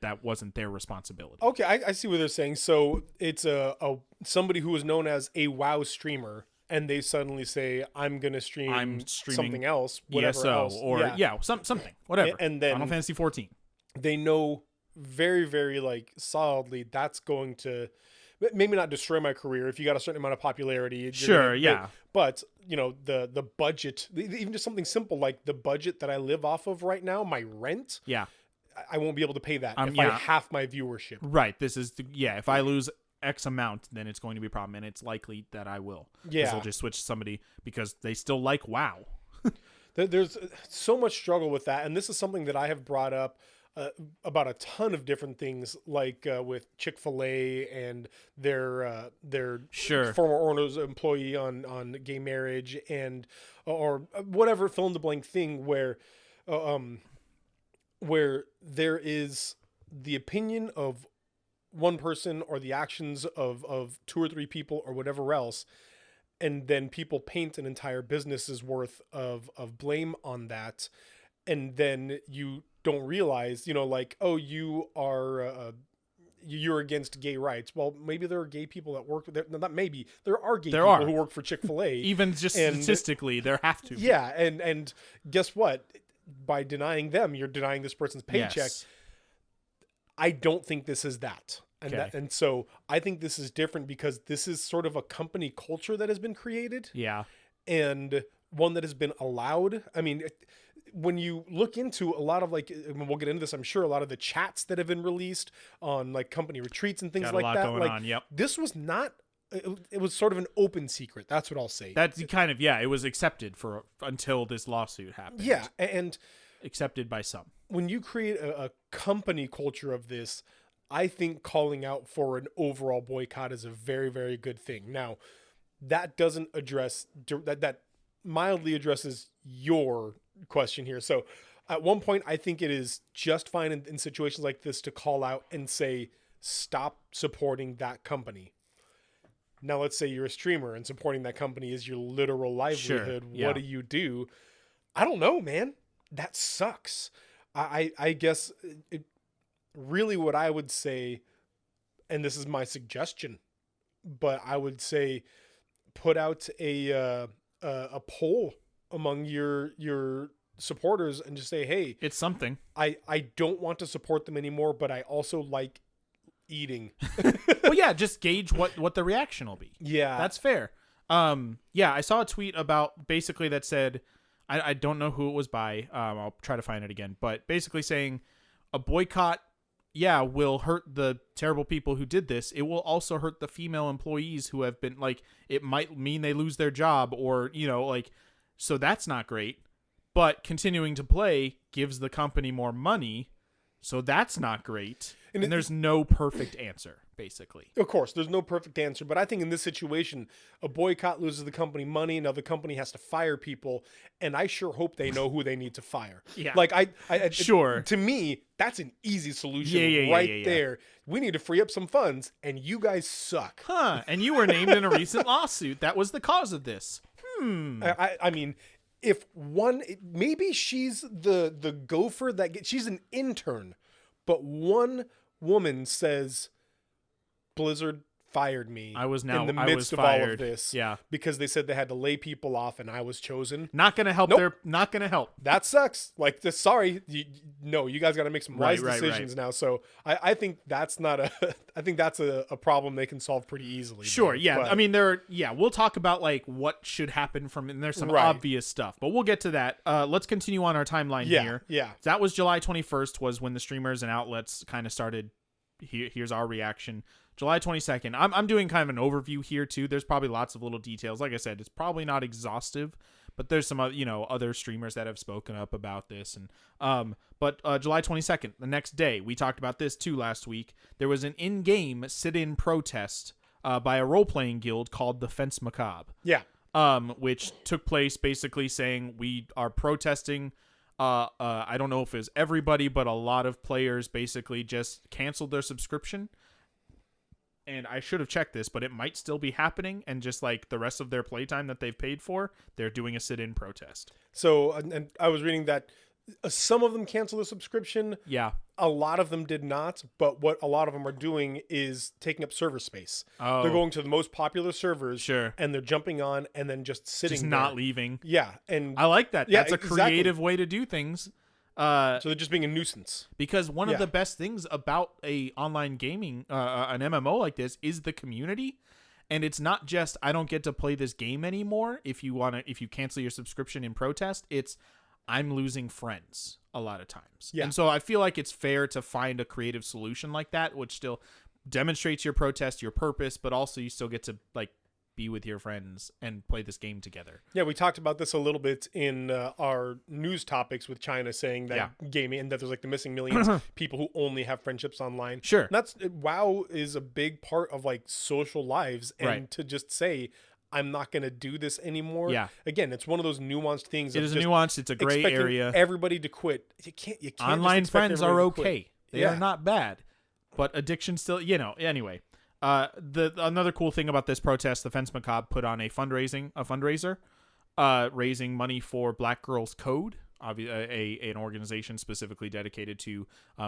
that wasn't their responsibility. Okay, I see what they're saying. So it's a somebody who is known as a WoW streamer, and they suddenly say, I'm going to stream something else, whatever ESO, else. Or something, whatever. And then Final Fantasy 14. They know very, very, like, solidly that's going to maybe not destroy my career if you got a certain amount of popularity. You're Sure, gonna- yeah. But the budget, even just something simple like the budget that I live off of right now, my rent, Yeah. I won't be able to pay that if yeah. I half my viewership. Right. This is if I lose X amount, then it's going to be a problem, and it's likely that I will. 'Cause Yeah. they'll just switch to somebody because they still like WoW. There's so much struggle with that, and this is something that I have brought up about a ton of different things, like with Chick-fil-A and their Sure. former owner's employee on gay marriage, and or whatever fill in the blank thing where there is the opinion of one person or the actions of two or three people or whatever else, and then people paint an entire business's worth of blame on that, and then you don't realize, like, oh, you're against gay rights. Well, maybe there are gay people that work there. Not maybe there are gay people who work for Chick-fil-A. Even just statistically, there have to be. Yeah, and guess what? By denying them, you're denying this person's paycheck. Yes. I don't think this is that. Okay. And so I think this is different because this is sort of a company culture that has been created, Yeah. and one that has been allowed. I mean, when you look into a lot of, like, we'll get into this, I'm sure, a lot of the chats that have been released on like company retreats and things Got a like lot that. going Like, on, yep. This was not. It was sort of an open secret. That's what I'll say. That's kind of it was accepted until this lawsuit happened. Yeah, and Accepted by some. when you create a company culture of this, I think calling out for an overall boycott is a very, very good thing. Now, that doesn't address that mildly addresses your question here. So at one point, I think it is just fine in situations like this to call out and say, stop supporting that company. Now, let's say you're a streamer and supporting that company is your literal livelihood. Sure, yeah. What do? I don't know, man. That sucks. I guess really what I would say, and this is my suggestion, but I would say put out a poll among your supporters and just say, hey, It's something. I don't want to support them anymore, but I also like eating. Well, yeah, just gauge what the reaction will be. Yeah. That's fair. I saw a tweet about basically that said, I don't know who it was by. I'll try to find it again, but basically saying a boycott, will hurt the terrible people who did this. It will also hurt the female employees who have been, like, it might mean they lose their job or, so that's not great. But continuing to play gives the company more money. So that's not great. And there's no perfect answer, basically. Of course, there's no perfect answer, but I think in this situation, a boycott loses the company money. Now the company has to fire people, and I sure hope they know who they need to fire. Yeah. Like Sure. To me, that's an easy solution Yeah, right yeah. there. We need to free up some funds, and you guys suck. Huh. And you were named in a recent lawsuit. That was the cause of this. I mean, if one, maybe she's the gopher she's an intern, but one woman says Blizzard fired me. I was in the midst of all fired. of this. Yeah. Because they said they had to lay people off and I was chosen. Not going to help. Nope. Not going to help. That sucks. Like, sorry. You guys got to make some wise Right. decisions now. So I think that's not I think that's a problem they can solve pretty easily. Sure. though. Yeah. But- I mean, we'll talk about like what should happen from, and there's some Right. obvious stuff, but we'll get to that. Let's continue on our timeline here. Yeah. That was July 21st was when the streamers and outlets kind of started. Here's our reaction. July 22nd. I'm doing kind of an overview here too. There's probably lots of little details. Like I said, it's probably not exhaustive, but there's some other streamers that have spoken up about this. And but July 22nd, the next day, we talked about this too last week. There was an in-game sit-in protest by a role-playing guild called the Fence Macabre. Yeah. Which took place basically saying we are protesting. I don't know if it was everybody, but a lot of players basically just canceled their subscription. And I should have checked this, but it might still be happening. And just like the rest of their playtime that they've paid for, they're doing a sit-in protest. So, and I was reading that some of them canceled the subscription. Yeah. A lot of them did not, but what a lot of them are doing is taking up server space. Oh. They're going to the most popular servers, Sure. and they're jumping on and then just sitting Just there. not leaving. Yeah, and I like that. Yeah, That's a exactly. creative way to do things. So they're just being a nuisance. Because one of the best things about a online gaming, an MMO like this, is the community. And it's not just, I don't get to play this game anymore. If you cancel your subscription in protest, it's I'm losing friends a lot of times. Yeah. And so I feel like it's fair to find a creative solution like that, which still demonstrates your protest, your purpose, but also you still get to like be with your friends and play this game together. Yeah, we talked about this a little bit in our news topics with China saying that gaming, and that there's like the missing millions people who only have friendships online. Sure. And that's WoW is a big part of like social lives, and to just say I'm not going to do this anymore. Yeah. Again, it's one of those nuanced things. It is nuanced. It's a gray area. Everybody to quit. You can't. Online friends are okay. They are not bad, but addiction still. Anyway. Another cool thing about this protest, the Fence Macabre put on a fundraiser, raising money for Black Girls Code, an organization specifically dedicated to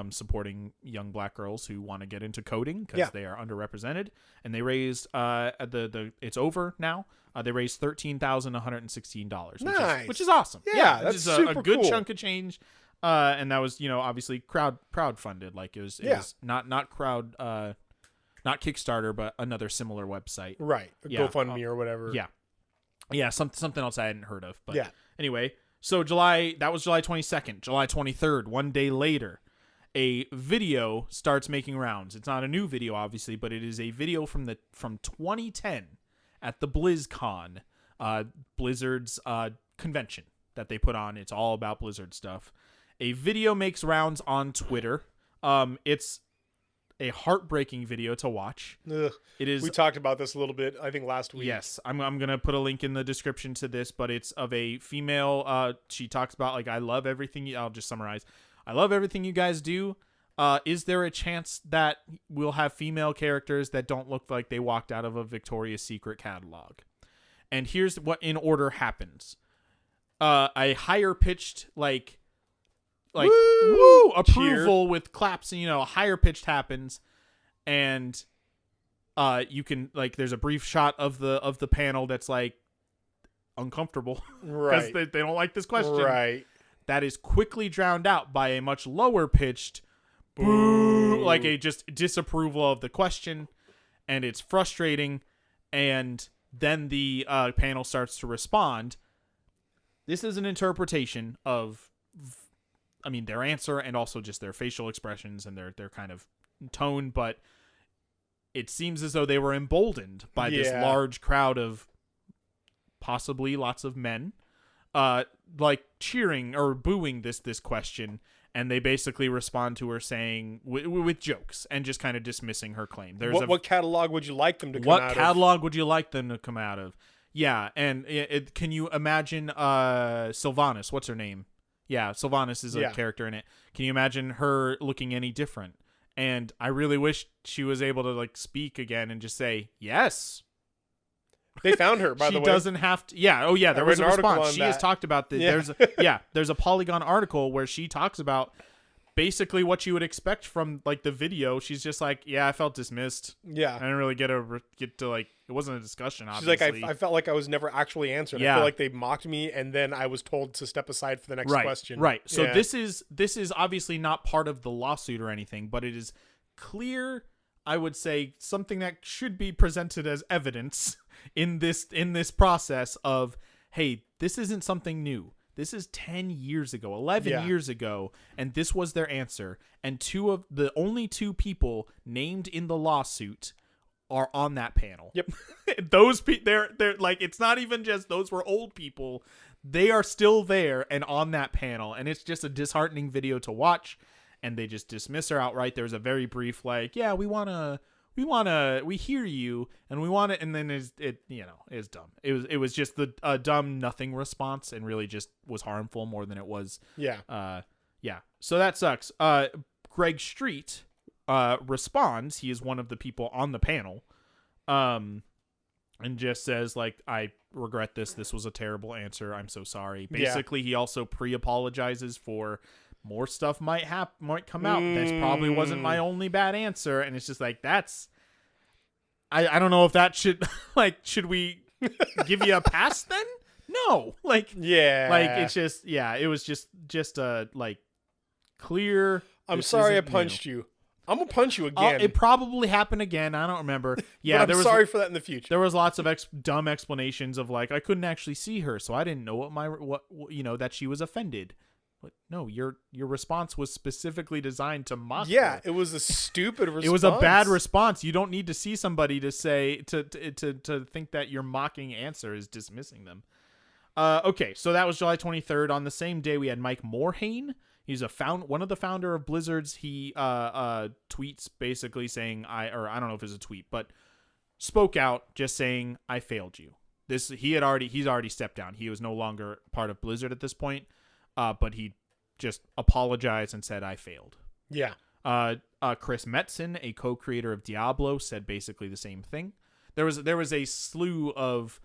supporting young Black girls who want to get into coding because they are underrepresented. And they raised it's over now. They raised $13,116, which is awesome. Yeah, that's super a good cool chunk of change. And that was obviously crowd funded. Like it was not crowd. Not Kickstarter, but another similar website. Right. GoFundMe or whatever. Yeah, something else I hadn't heard of. But anyway, so that was July 22nd. July 23rd, one day later, a video starts making rounds. It's not a new video, obviously, but it is a video from 2010 at the BlizzCon, Blizzard's convention that they put on. It's all about Blizzard stuff. A video makes rounds on Twitter. It's a heartbreaking video to watch. Ugh. It is. We talked about this a little bit, I think, last week. Yes, I'm gonna put a link in the description to this, but it's of a female. She talks about like, I love everything. I'll just summarize. I love everything you guys do. Is there a chance that we'll have female characters that don't look like they walked out of a Victoria's Secret catalog? And here's what in order happens. A higher pitched woo approval cheer with claps, and a higher pitched happens, and you can there's a brief shot of the panel that's like uncomfortable because they don't like this question, right? That is quickly drowned out by a much lower pitched boo, like a just disapproval of the question, and it's frustrating. And then the panel starts to respond. This is an interpretation of their answer and also just their facial expressions and their kind of tone, but it seems as though they were emboldened by this large crowd of possibly lots of men, cheering or booing this question, and they basically respond to her saying with jokes and just kind of dismissing her claim. What catalog would you like them to come out of? What catalog would you like them to come out of? Yeah, and can you imagine Sylvanas? What's her name? Yeah, Sylvanas is a character in it. Can you imagine her looking any different? And I really wish she was able to speak again and just say yes. They found her, by the way. She doesn't have to. Yeah. Oh, yeah. There was a response. She has talked about this. Yeah. There's a Polygon article where she talks about basically what you would expect from the video. She's just like, I felt dismissed. Yeah. I didn't really get to it wasn't a discussion, obviously. She's like, I felt like I was never actually answered. I feel like they mocked me, and then I was told to step aside for the next question. Right. So this is obviously not part of the lawsuit or anything, but it is clear, I would say, something that should be presented as evidence in this process of, hey, this isn't something new. This is 10 years ago, 11 years ago, and this was their answer. And the only two people named in the lawsuit are on that panel. Yep. Those they're it's not even just those were old people. They are still there and on that panel, and it's just a disheartening video to watch. And they just dismiss her outright. There's a very brief we hear you, and we want it, and then it's dumb. It was just the dumb nothing response, and really just was harmful more than it was. Yeah. So that sucks. Greg Street responds. He is one of the people on the panel, and just says I regret this. This was a terrible answer. I'm so sorry. Basically, he also pre-apologizes for more stuff might come out. This probably wasn't my only bad answer, and it's just that's. I don't know if that should should we give you a pass then? No, it's just it was just clear. I'm This sorry I isn't punched you. I'm gonna punch you again. It probably happened again. I don't remember. Yeah, but I'm sorry for that in the future. There was lots of dumb explanations of like I couldn't actually see her, so I didn't know that she was offended. But no, your response was specifically designed to mock her. It was a stupid response. It was a bad response. You don't need to see somebody to say to think that your mocking answer is dismissing them. Okay, so that was July 23rd. On the same day, we had Mike Morhaime. He's one of the founder of Blizzard's. He tweets basically saying I don't know if it's a tweet, but spoke out just saying I failed you. He's already stepped down. He was no longer part of Blizzard at this point, but he just apologized and said I failed. Yeah. Chris Metzen, a co-creator of Diablo, said basically the same thing. There was a slew of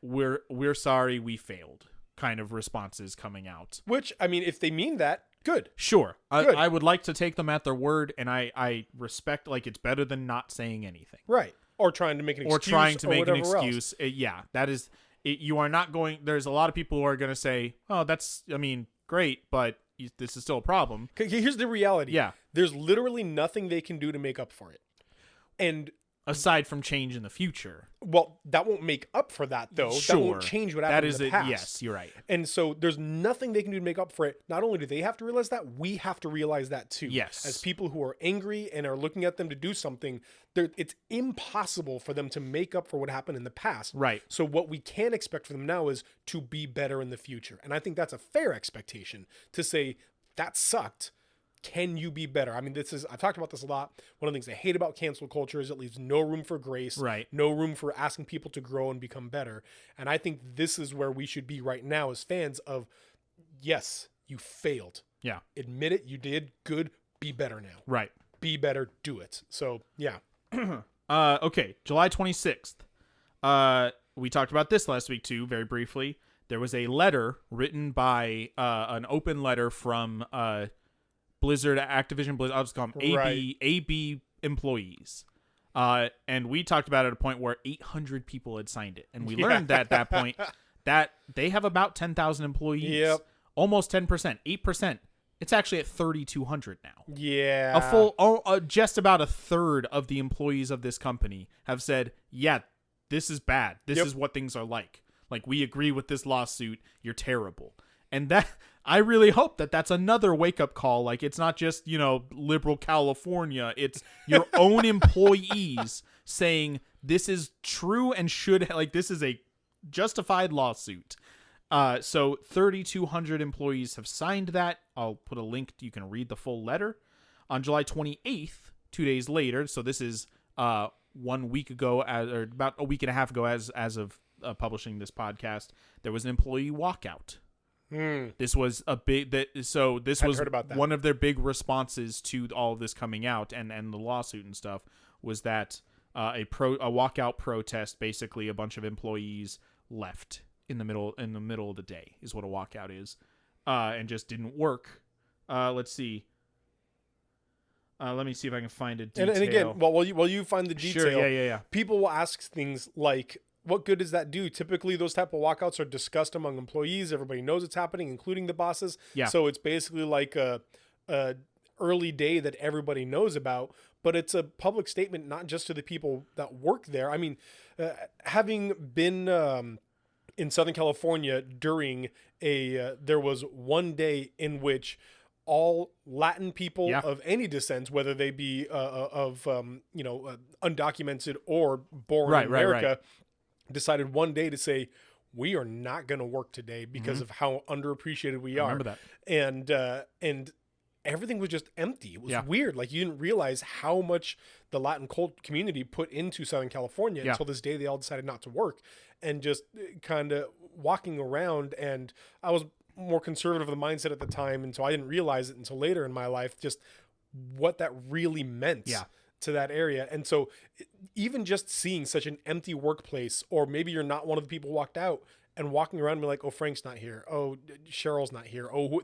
we're sorry we failed kind of responses coming out. Which, I mean, if they mean that, good. Sure. Good. I would like to take them at their word, and I respect, like, it's better than not saying anything. Right. Or trying to make an excuse. Or trying to make an whatever excuse. That is, you are not going, there's a lot of people who are going to say, oh, that's, I mean, great, but this is still a problem. Here's the reality. Yeah. There's literally nothing they can do to make up for it. And aside from change in the future. Well, that won't make up for that, though. Sure. That won't change what happened in the past. Yes, you're right. And so there's nothing they can do to make up for it. Not only do they have to realize that, we have to realize that too. Yes. As people who are angry and are looking at them to do something, it's impossible for them to make up for what happened in the past. Right. So what we can expect from them now is to be better in the future. And I think that's a fair expectation to say, that sucked. Can you be better? I mean, I've talked about this a lot. One of the things I hate about cancel culture is it leaves no room for grace, right? No room for asking people to grow and become better. And I think this is where we should be right now as fans of, yes, you failed. Yeah. Admit it. You did. Good. Be better now. Right. Be better. Do it. So, yeah. Okay. July 26th. We talked about this last week too, very briefly. There was a letter written by, an open letter from, Blizzard, Activision Blizzard, I'll just call them AB employees. And we talked about it at a point where 800 people had signed it. And we learned that at that point that they have about 10,000 employees. Yep. Almost 10%, 8%. It's actually at 3,200 now. Yeah. Just about a third of the employees of this company have said, yeah, this is bad. This is what things are like. Like, we agree with this lawsuit. You're terrible. And that, I really hope that that's another wake-up call. Like, it's not just, liberal California. It's your own employees saying this is true and this is a justified lawsuit. So 3,200 employees have signed that. I'll put a link. You can read the full letter. On July 28th, 2 days later, so this is 1 week ago, or about a week and a half ago as of publishing this podcast, there was an employee walkout. This was a big this was one of their big responses to all of this coming out and the lawsuit and stuff was that a walkout protest, basically a bunch of employees left in the middle of the day is what a walkout is, and just didn't work. Let's see. Let me see if I can find a detail. And again, while you find the detail, sure, yeah. People will ask things like, what good does that do? Typically, those type of walkouts are discussed among employees. Everybody knows it's happening, including the bosses. Yeah. So it's basically like a early day that everybody knows about. But it's a public statement, not just to the people that work there. I mean, having been in Southern California during there was one day in which all Latin people of any descent, whether they be undocumented or born in America, decided one day to say, we are not going to work today because of how underappreciated we are. Remember that. And everything was just empty. It was weird. Like, you didn't realize how much the Latin cult community put into Southern California until this day they all decided not to work, and just kind of walking around. And I was more conservative of the mindset at the time, and so I didn't realize it until later in my life, just what that really meant to that area. And so even just seeing such an empty workplace, or maybe you're not one of the people who walked out, and walking around and be like, oh, Frank's not here. Oh, Cheryl's not here. Oh,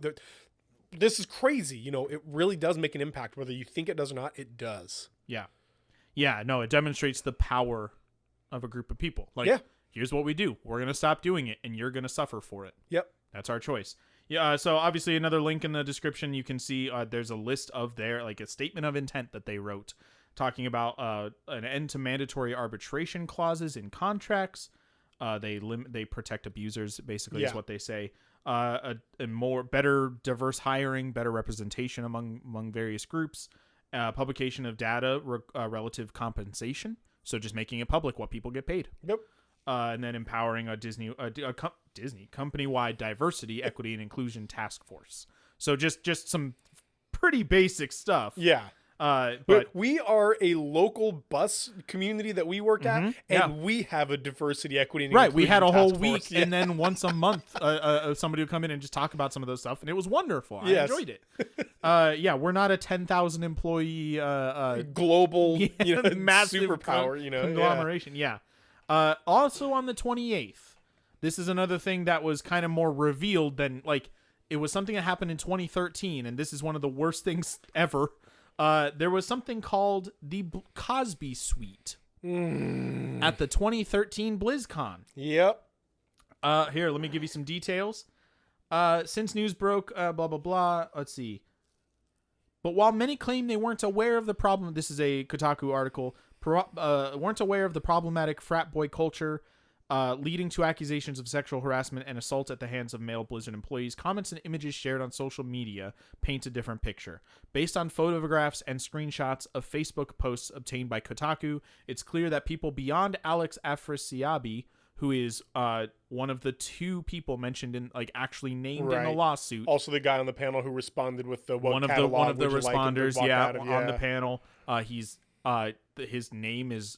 this is crazy. It really does make an impact. Whether you think it does or not, it does. Yeah. Yeah, no, it demonstrates the power of a group of people. Like, here's what we do. We're going to stop doing it, and you're going to suffer for it. Yep. That's our choice. Yeah, so obviously another link in the description. You can see there's a list of their, like, a statement of intent that they wrote, talking about an end to mandatory arbitration clauses in contracts. They protect abusers, basically, is what they say. A better diverse hiring, better representation among various groups, publication of data relative compensation. So just making it public what people get paid. Yep. And then empowering a Disney company-wide diversity, equity, and inclusion task force. So just some pretty basic stuff. Yeah. But we are a local bus community that we work at, and we have a diversity, equity, and right. We had a inclusion whole task week, force. and then once a month, somebody would come in and just talk about some of those stuff, and it was wonderful. I enjoyed it. We're not a 10,000 employee global, massive superpower, conglomeration. Yeah. Also on the 28th, this is another thing that was kind of more revealed than, like, it was something that happened in 2013, and this is one of the worst things ever. There was something called the Cosby Suite at the 2013 BlizzCon. Yep. Here, let me give you some details. Since news broke, blah, blah, blah. Let's see. But while many claim they weren't aware of the problem, this is a Kotaku article, weren't aware of the problematic frat boy culture leading to accusations of sexual harassment and assault at the hands of male Blizzard employees, comments and images shared on social media paint a different picture. Based on photographs and screenshots of Facebook posts obtained by Kotaku, it's clear that people beyond Alex Afrasiabi, who is one of the two people mentioned in, like, actually named in the lawsuit. Also the guy on the panel who responded with the one of the responders, on the panel. His name is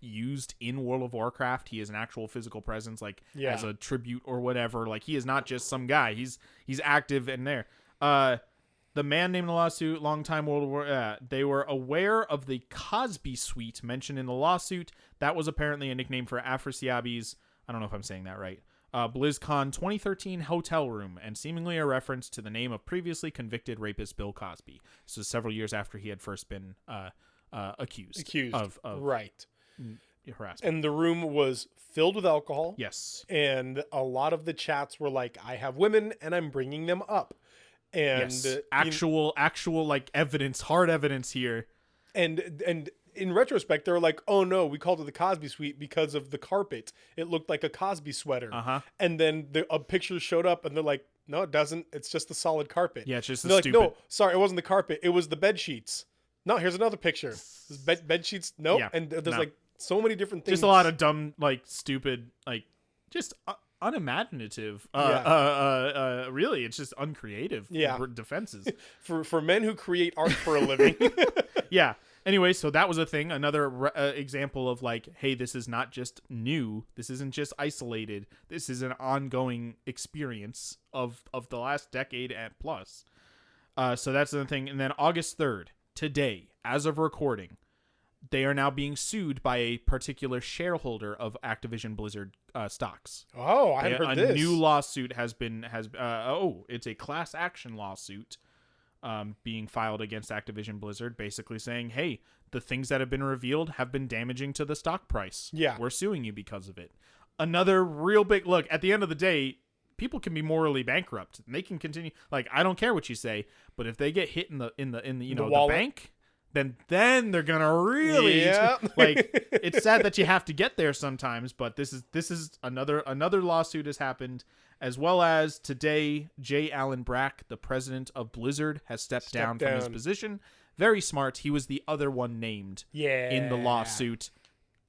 used in World of Warcraft. He is an actual physical presence, like as a tribute or whatever. Like, he is not just some guy. He's active in there. The man named in the lawsuit, longtime World of War, they were aware of the Cosby Suite mentioned in the lawsuit. That was apparently a nickname for Afrasiabi's, I don't know if I'm saying that right, BlizzCon 2013 hotel room, and seemingly a reference to the name of previously convicted rapist Bill Cosby. This was several years after he had first been accused of right harassment. And the room was filled with alcohol. Yes. And a lot of the chats were like, I have women and I'm bringing them up. And actual like evidence, hard evidence here. And in retrospect, they were like, oh no, we called it the Cosby Suite because of the carpet. It looked like a Cosby sweater. And then a picture showed up and they're like, no, it doesn't. It's just the solid carpet. Yeah, it's just the stupid. No, sorry, it wasn't the carpet. It was the bed sheets. No, here's another picture. Bed sheets. Nope. Yeah, and there's like so many different things. Just a lot of dumb, like, stupid, like, just unimaginative. Really, it's just uncreative. Defenses for men who create art for a living. Yeah. Anyway, so that was a thing. Another example of, like, hey, this is not just new. This isn't just isolated. This is an ongoing experience of the last decade and plus. So that's the thing. And then August 3rd, today, as of recording, they are now being sued by a particular shareholder of Activision Blizzard stocks. Oh, I hadn't heard this. A new lawsuit it's a class action lawsuit being filed against Activision Blizzard, basically saying, hey, the things that have been revealed have been damaging to the stock price. Yeah. We're suing you because of it. Another real big look. At the end of the day, people can be morally bankrupt and they can continue. Like, I don't care what you say, but if they get hit in the the bank, then they're gonna really like. It's sad that you have to get there sometimes, but this is another lawsuit has happened, as well as today, J. Allen Brack, the president of Blizzard, has stepped down from his position. Very smart. He was the other one named in the lawsuit.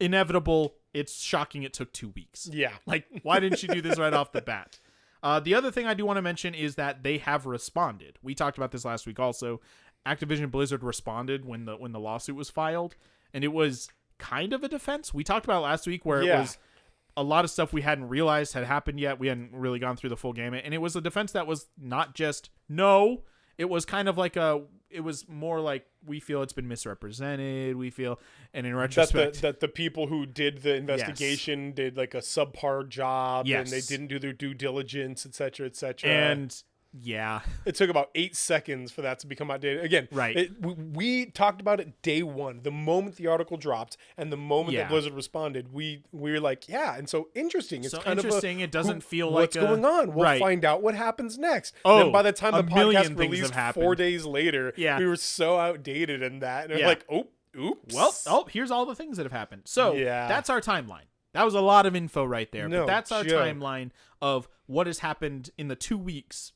Inevitable. It's shocking it took 2 weeks. Yeah. Like, why didn't you do this right off the bat? The other thing I do want to mention is that they have responded. We talked about this last week also. Activision Blizzard responded when the lawsuit was filed, and it was kind of a defense. We talked about it last week where it was a lot of stuff we hadn't realized had happened yet. We hadn't really gone through the full gamut, and it was a defense that was not just no. It was kind of like it was more like, we feel it's been misrepresented. We feel, and in retrospect, that the people who did the investigation did like a subpar job, and they didn't do their due diligence, etc., etc. And Yeah. It took about 8 seconds for that to become outdated. Again, Right. We talked about it day one, the moment the article dropped, and the moment Yeah. that Blizzard responded. We were like, yeah, and so interesting. It's So kind interesting. It doesn't feel what's like going on. We'll right. find out what happens next. Oh, then by the time the a million podcast things released have 4 happened. days later, Yeah. we were so outdated in that, and Yeah. we're like, oh, oops. Well, here's all the things that have happened. So Yeah. that's our timeline. That was a lot of info right there. No but that's our joke. timeline of what has happened in the 2 weeks,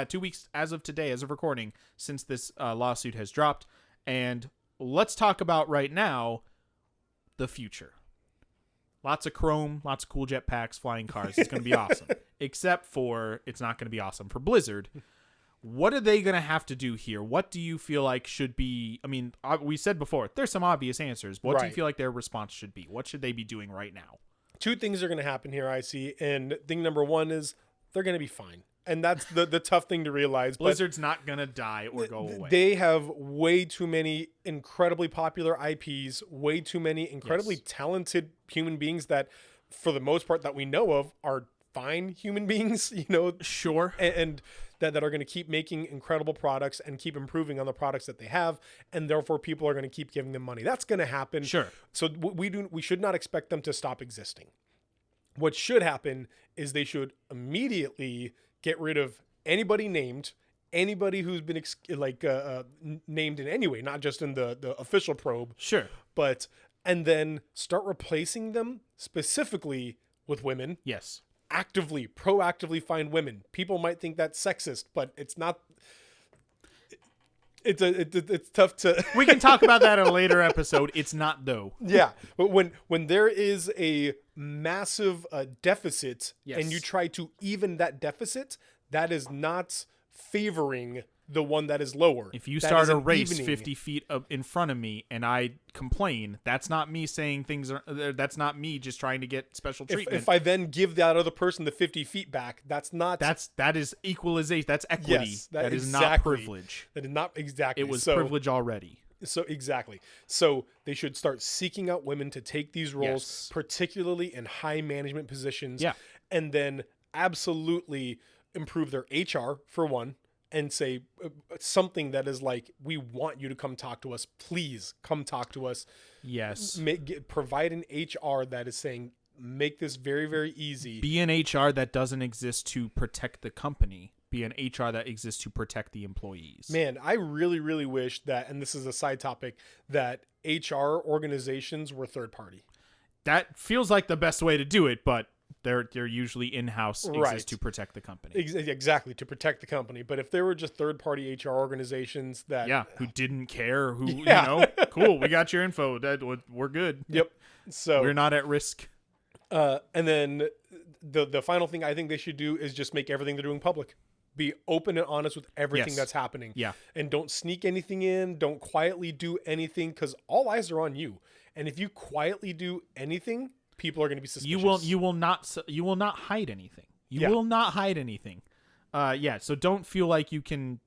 2 weeks as of today, as of recording, since this lawsuit has dropped. And let's talk about right now the future. Lots of chrome, lots of cool jetpacks, flying cars. It's going to be awesome. Except for it's not going to be awesome for Blizzard. What are they going to have to do here? What do you feel like should be? I mean, we said before, there's some obvious answers. What do you Right. feel like their response should be? What should they be doing right now? 2 things are going to happen here, I see. And thing number 1 is they're going to be fine. And that's the tough thing to realize. Blizzard's not going to die or go away. They have way too many incredibly popular IPs, way too many incredibly Yes. talented human beings that, for the most part, that we know of, are fine human beings, Sure. and that are going to keep making incredible products and keep improving on the products that they have, and therefore people are going to keep giving them money. That's going to happen. Sure. So we should not expect them to stop existing. What should happen is they should immediately get rid of anybody named, anybody who's been named in any way, not just in the official probe, Sure. and then start replacing them specifically with women. Yes. Proactively find women. People might think that's sexist, but it's not. It's tough to. We can talk about that in a later episode. It's not, though. Yeah, but when there is a massive deficit, Yes. and you try to even that deficit, that is not favoring the one that is lower. If you That start is a an race evening. 50 feet up in front of me and I complain, that's not me saying things are. That's not me just trying to get special treatment. If I then give that other person the 50 feet back, that is equalization. That's equity. Yes, that is not exactly. privilege. That is not exactly. It was so, privilege already. So exactly. So they should start seeking out women to take these roles, Yes. particularly in high management positions. Yeah. And then absolutely improve their HR for one, and say something that is like, we want you to come talk to us. Please come talk to us. Yes. Provide an HR that is saying, make this very, very easy. Be an HR that doesn't exist to protect the company. Be an HR that exists to protect the employees. Man, I really, really wish that, and this is a side topic, that HR organizations were third party. That feels like the best way to do it, but they're usually in-house, Right. exist to protect the company. Exactly, to protect the company. But if there were just third party HR organizations that. Yeah, who didn't care, who, Yeah. cool, we got your info, we're good. Yep. So. We're not at risk. And then the final thing I think they should do is just make everything they're doing public. Be open and honest with everything Yes. that's happening. Yeah. And don't sneak anything in. Don't quietly do anything, because all eyes are on you. And if you quietly do anything, people are going to be suspicious. You will not hide anything. You Yeah. will not hide anything. So don't feel like you can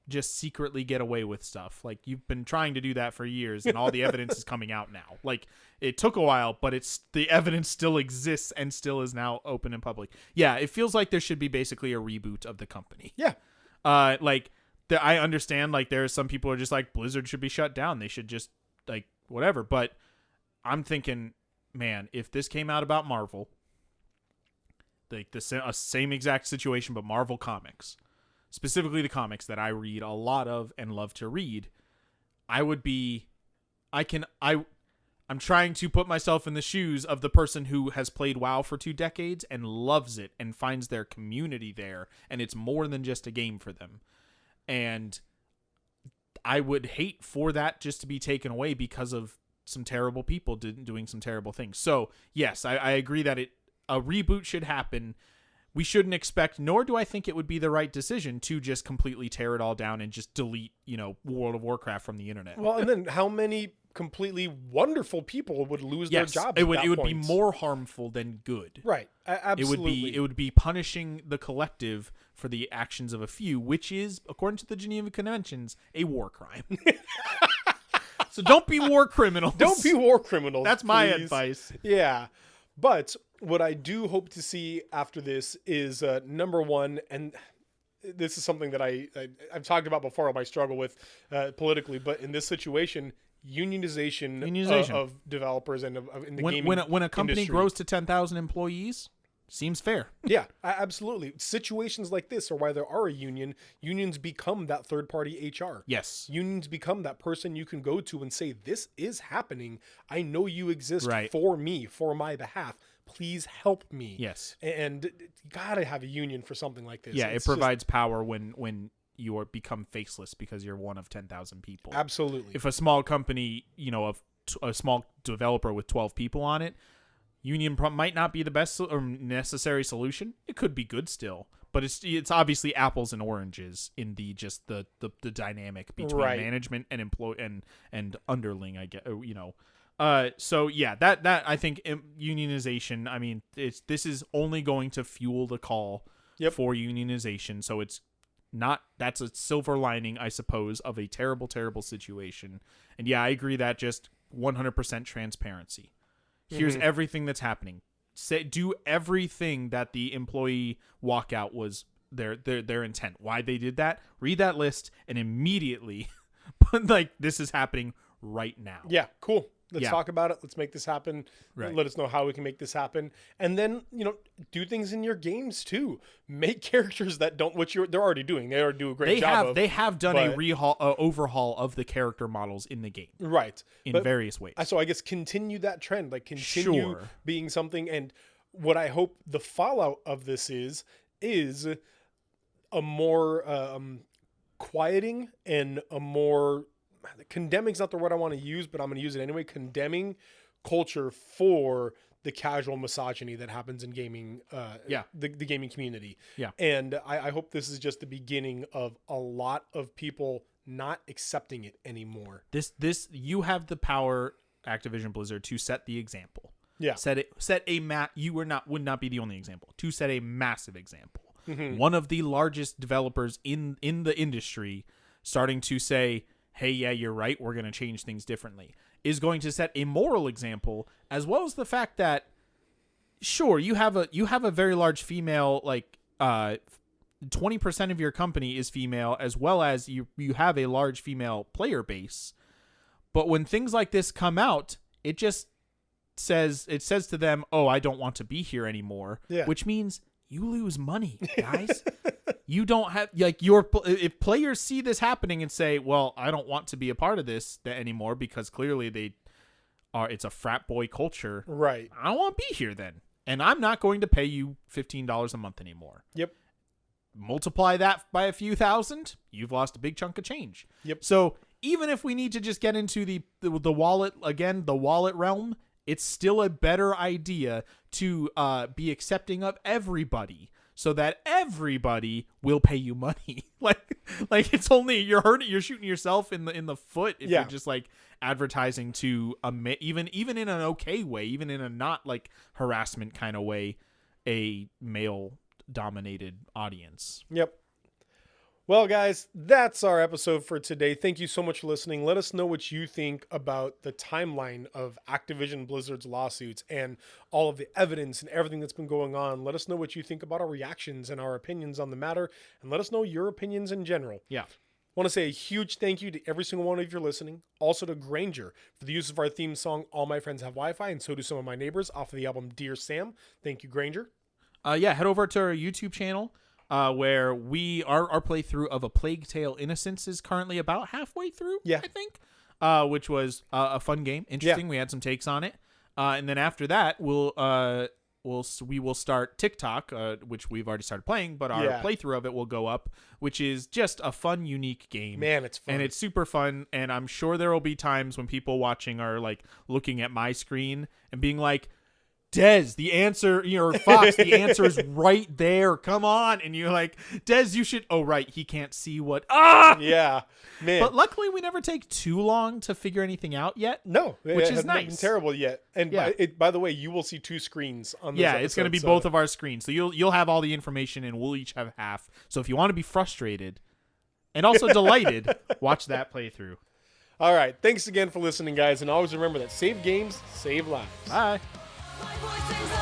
just secretly get away with stuff. Like, you've been trying to do that for years, and all the evidence is coming out now. Like, it took a while, but the evidence still exists and still is now open and public. Yeah, it feels like there should be basically a reboot of the company. Yeah. I understand, like, there are some people who are just like, Blizzard should be shut down. They should just, like, whatever. But I'm thinking, man, if this came out about Marvel, like a same exact situation, but Marvel comics, specifically the comics that I read a lot of and love to read, I'm trying to put myself in the shoes of the person who has played WoW for 2 decades and loves it and finds their community there, and it's more than just a game for them. And I would hate for that just to be taken away because of some terrible people doing some terrible things. So yes, I agree that a reboot should happen. We shouldn't expect, nor do I think it would be the right decision to just completely tear it all down and just delete, World of Warcraft from the internet. Well, and then how many completely wonderful people would lose their jobs? It would at that be point? more harmful than good. Right. Absolutely. It would be punishing the collective for the actions of a few, which is, according to the Geneva Conventions, a war crime. So don't be war criminals. Don't be war criminals. That's my please. advice. Yeah. But what I do hope to see after this is number one, and this is something that I've talked about before, my struggle with politically, but in this situation, unionization. Of developers and in the gaming when a company industry. grows to 10,000 employees, seems fair. Yeah, absolutely. Situations like this are why there are a union. Unions become that third-party HR. Yes. Unions become that person you can go to and say, this is happening. I know you exist Right. for me, for my behalf. Please help me. Yes. And you gotta have a union for something like this. Yeah, It's it provides power when you become faceless because you're one of 10,000 people. Absolutely. If a small company, a small developer with 12 people on it, union might not be the best or necessary solution. It could be good still, but it's obviously apples and oranges in the dynamic between Right. management and and underling. I get So yeah, that I think unionization. I mean, this is only going to fuel the call for unionization. So that's a silver lining, I suppose, of a terrible, terrible situation. And yeah, I agree that just 100% transparency. Here's everything that's happening. Do everything that the employee walkout was their intent. Why they did that? Read that list and immediately, this is happening right now. Yeah, cool. Let's Yeah. talk about it. Let's make this happen. Right. Let us know how we can make this happen. And then, do things in your games too. Make characters that don't, they're already doing. They already do a great job of. They have done a but- overhaul of the character models in the game Right. in But- various ways. So I guess continue that trend, continue Sure. being something. And what I hope the fallout of this is a more quieting and a more condemning is not the word I want to use, but I'm going to use it anyway. Condemning culture for the casual misogyny that happens in gaming. The gaming community. Yeah. And I hope this is just the beginning of a lot of people not accepting it anymore. This you have the power, Activision Blizzard, to set the example. Yeah. You would not be the only example. To set a massive example. Mm-hmm. One of the largest developers in the industry starting to say, hey, yeah, you're right, we're going to change things differently, is going to set a moral example, as well as the fact that, sure, you have a very large female, 20% of your company is female, as well as you have a large female player base. But when things like this come out, it says to them, oh, I don't want to be here anymore, which means you lose money, guys. You don't have if players see this happening and say, well, I don't want to be a part of this anymore because clearly it's a frat boy culture. Right. I don't want to be here then. And I'm not going to pay you $15 a month anymore. Yep. Multiply that by a few thousand, you've lost a big chunk of change. Yep. So even if we need to just get into the wallet again, the wallet realm, it's still a better idea to be accepting of everybody, so that everybody will pay you money. like it's only you're shooting yourself in the foot if you're just advertising to even in an okay way, even in a not harassment kind of way, a male dominated audience. Yep. Well, guys, that's our episode for today. Thank you so much for listening. Let us know what you think about the timeline of Activision Blizzard's lawsuits and all of the evidence and everything that's been going on. Let us know what you think about our reactions and our opinions on the matter, and let us know your opinions in general. Yeah. I want to say a huge thank you to every single one of you for listening. Also to Granger for the use of our theme song, All My Friends Have Wi-Fi, and so do some of my neighbors, off of the album Dear Sam. Thank you, Granger. Head over to our YouTube channel. Where our playthrough of A Plague Tale: Innocence is currently about halfway through, I think, which was a fun game, interesting. We had some takes on it, and then after that, we will start TikTok, which we've already started playing, but our playthrough of it will go up, which is just a fun, unique game. Man, it's fun, and it's super fun. And I'm sure there will be times when people watching are looking at my screen and being like, Dez, the answer, Fox, the answer is right there. Come on. And you're like, Dez, you should. Oh, right. He can't see what. Yeah, man. But luckily, we never take too long to figure anything out yet. No, which it is hasn't been nice. terrible yet. And by the way, you will see two screens on this it's going to be both of our screens. So you'll have all the information, and we'll each have half. So if you want to be frustrated and also delighted, watch that playthrough. All right. Thanks again for listening, guys. And always remember that save games, save lives. Bye. My voice sings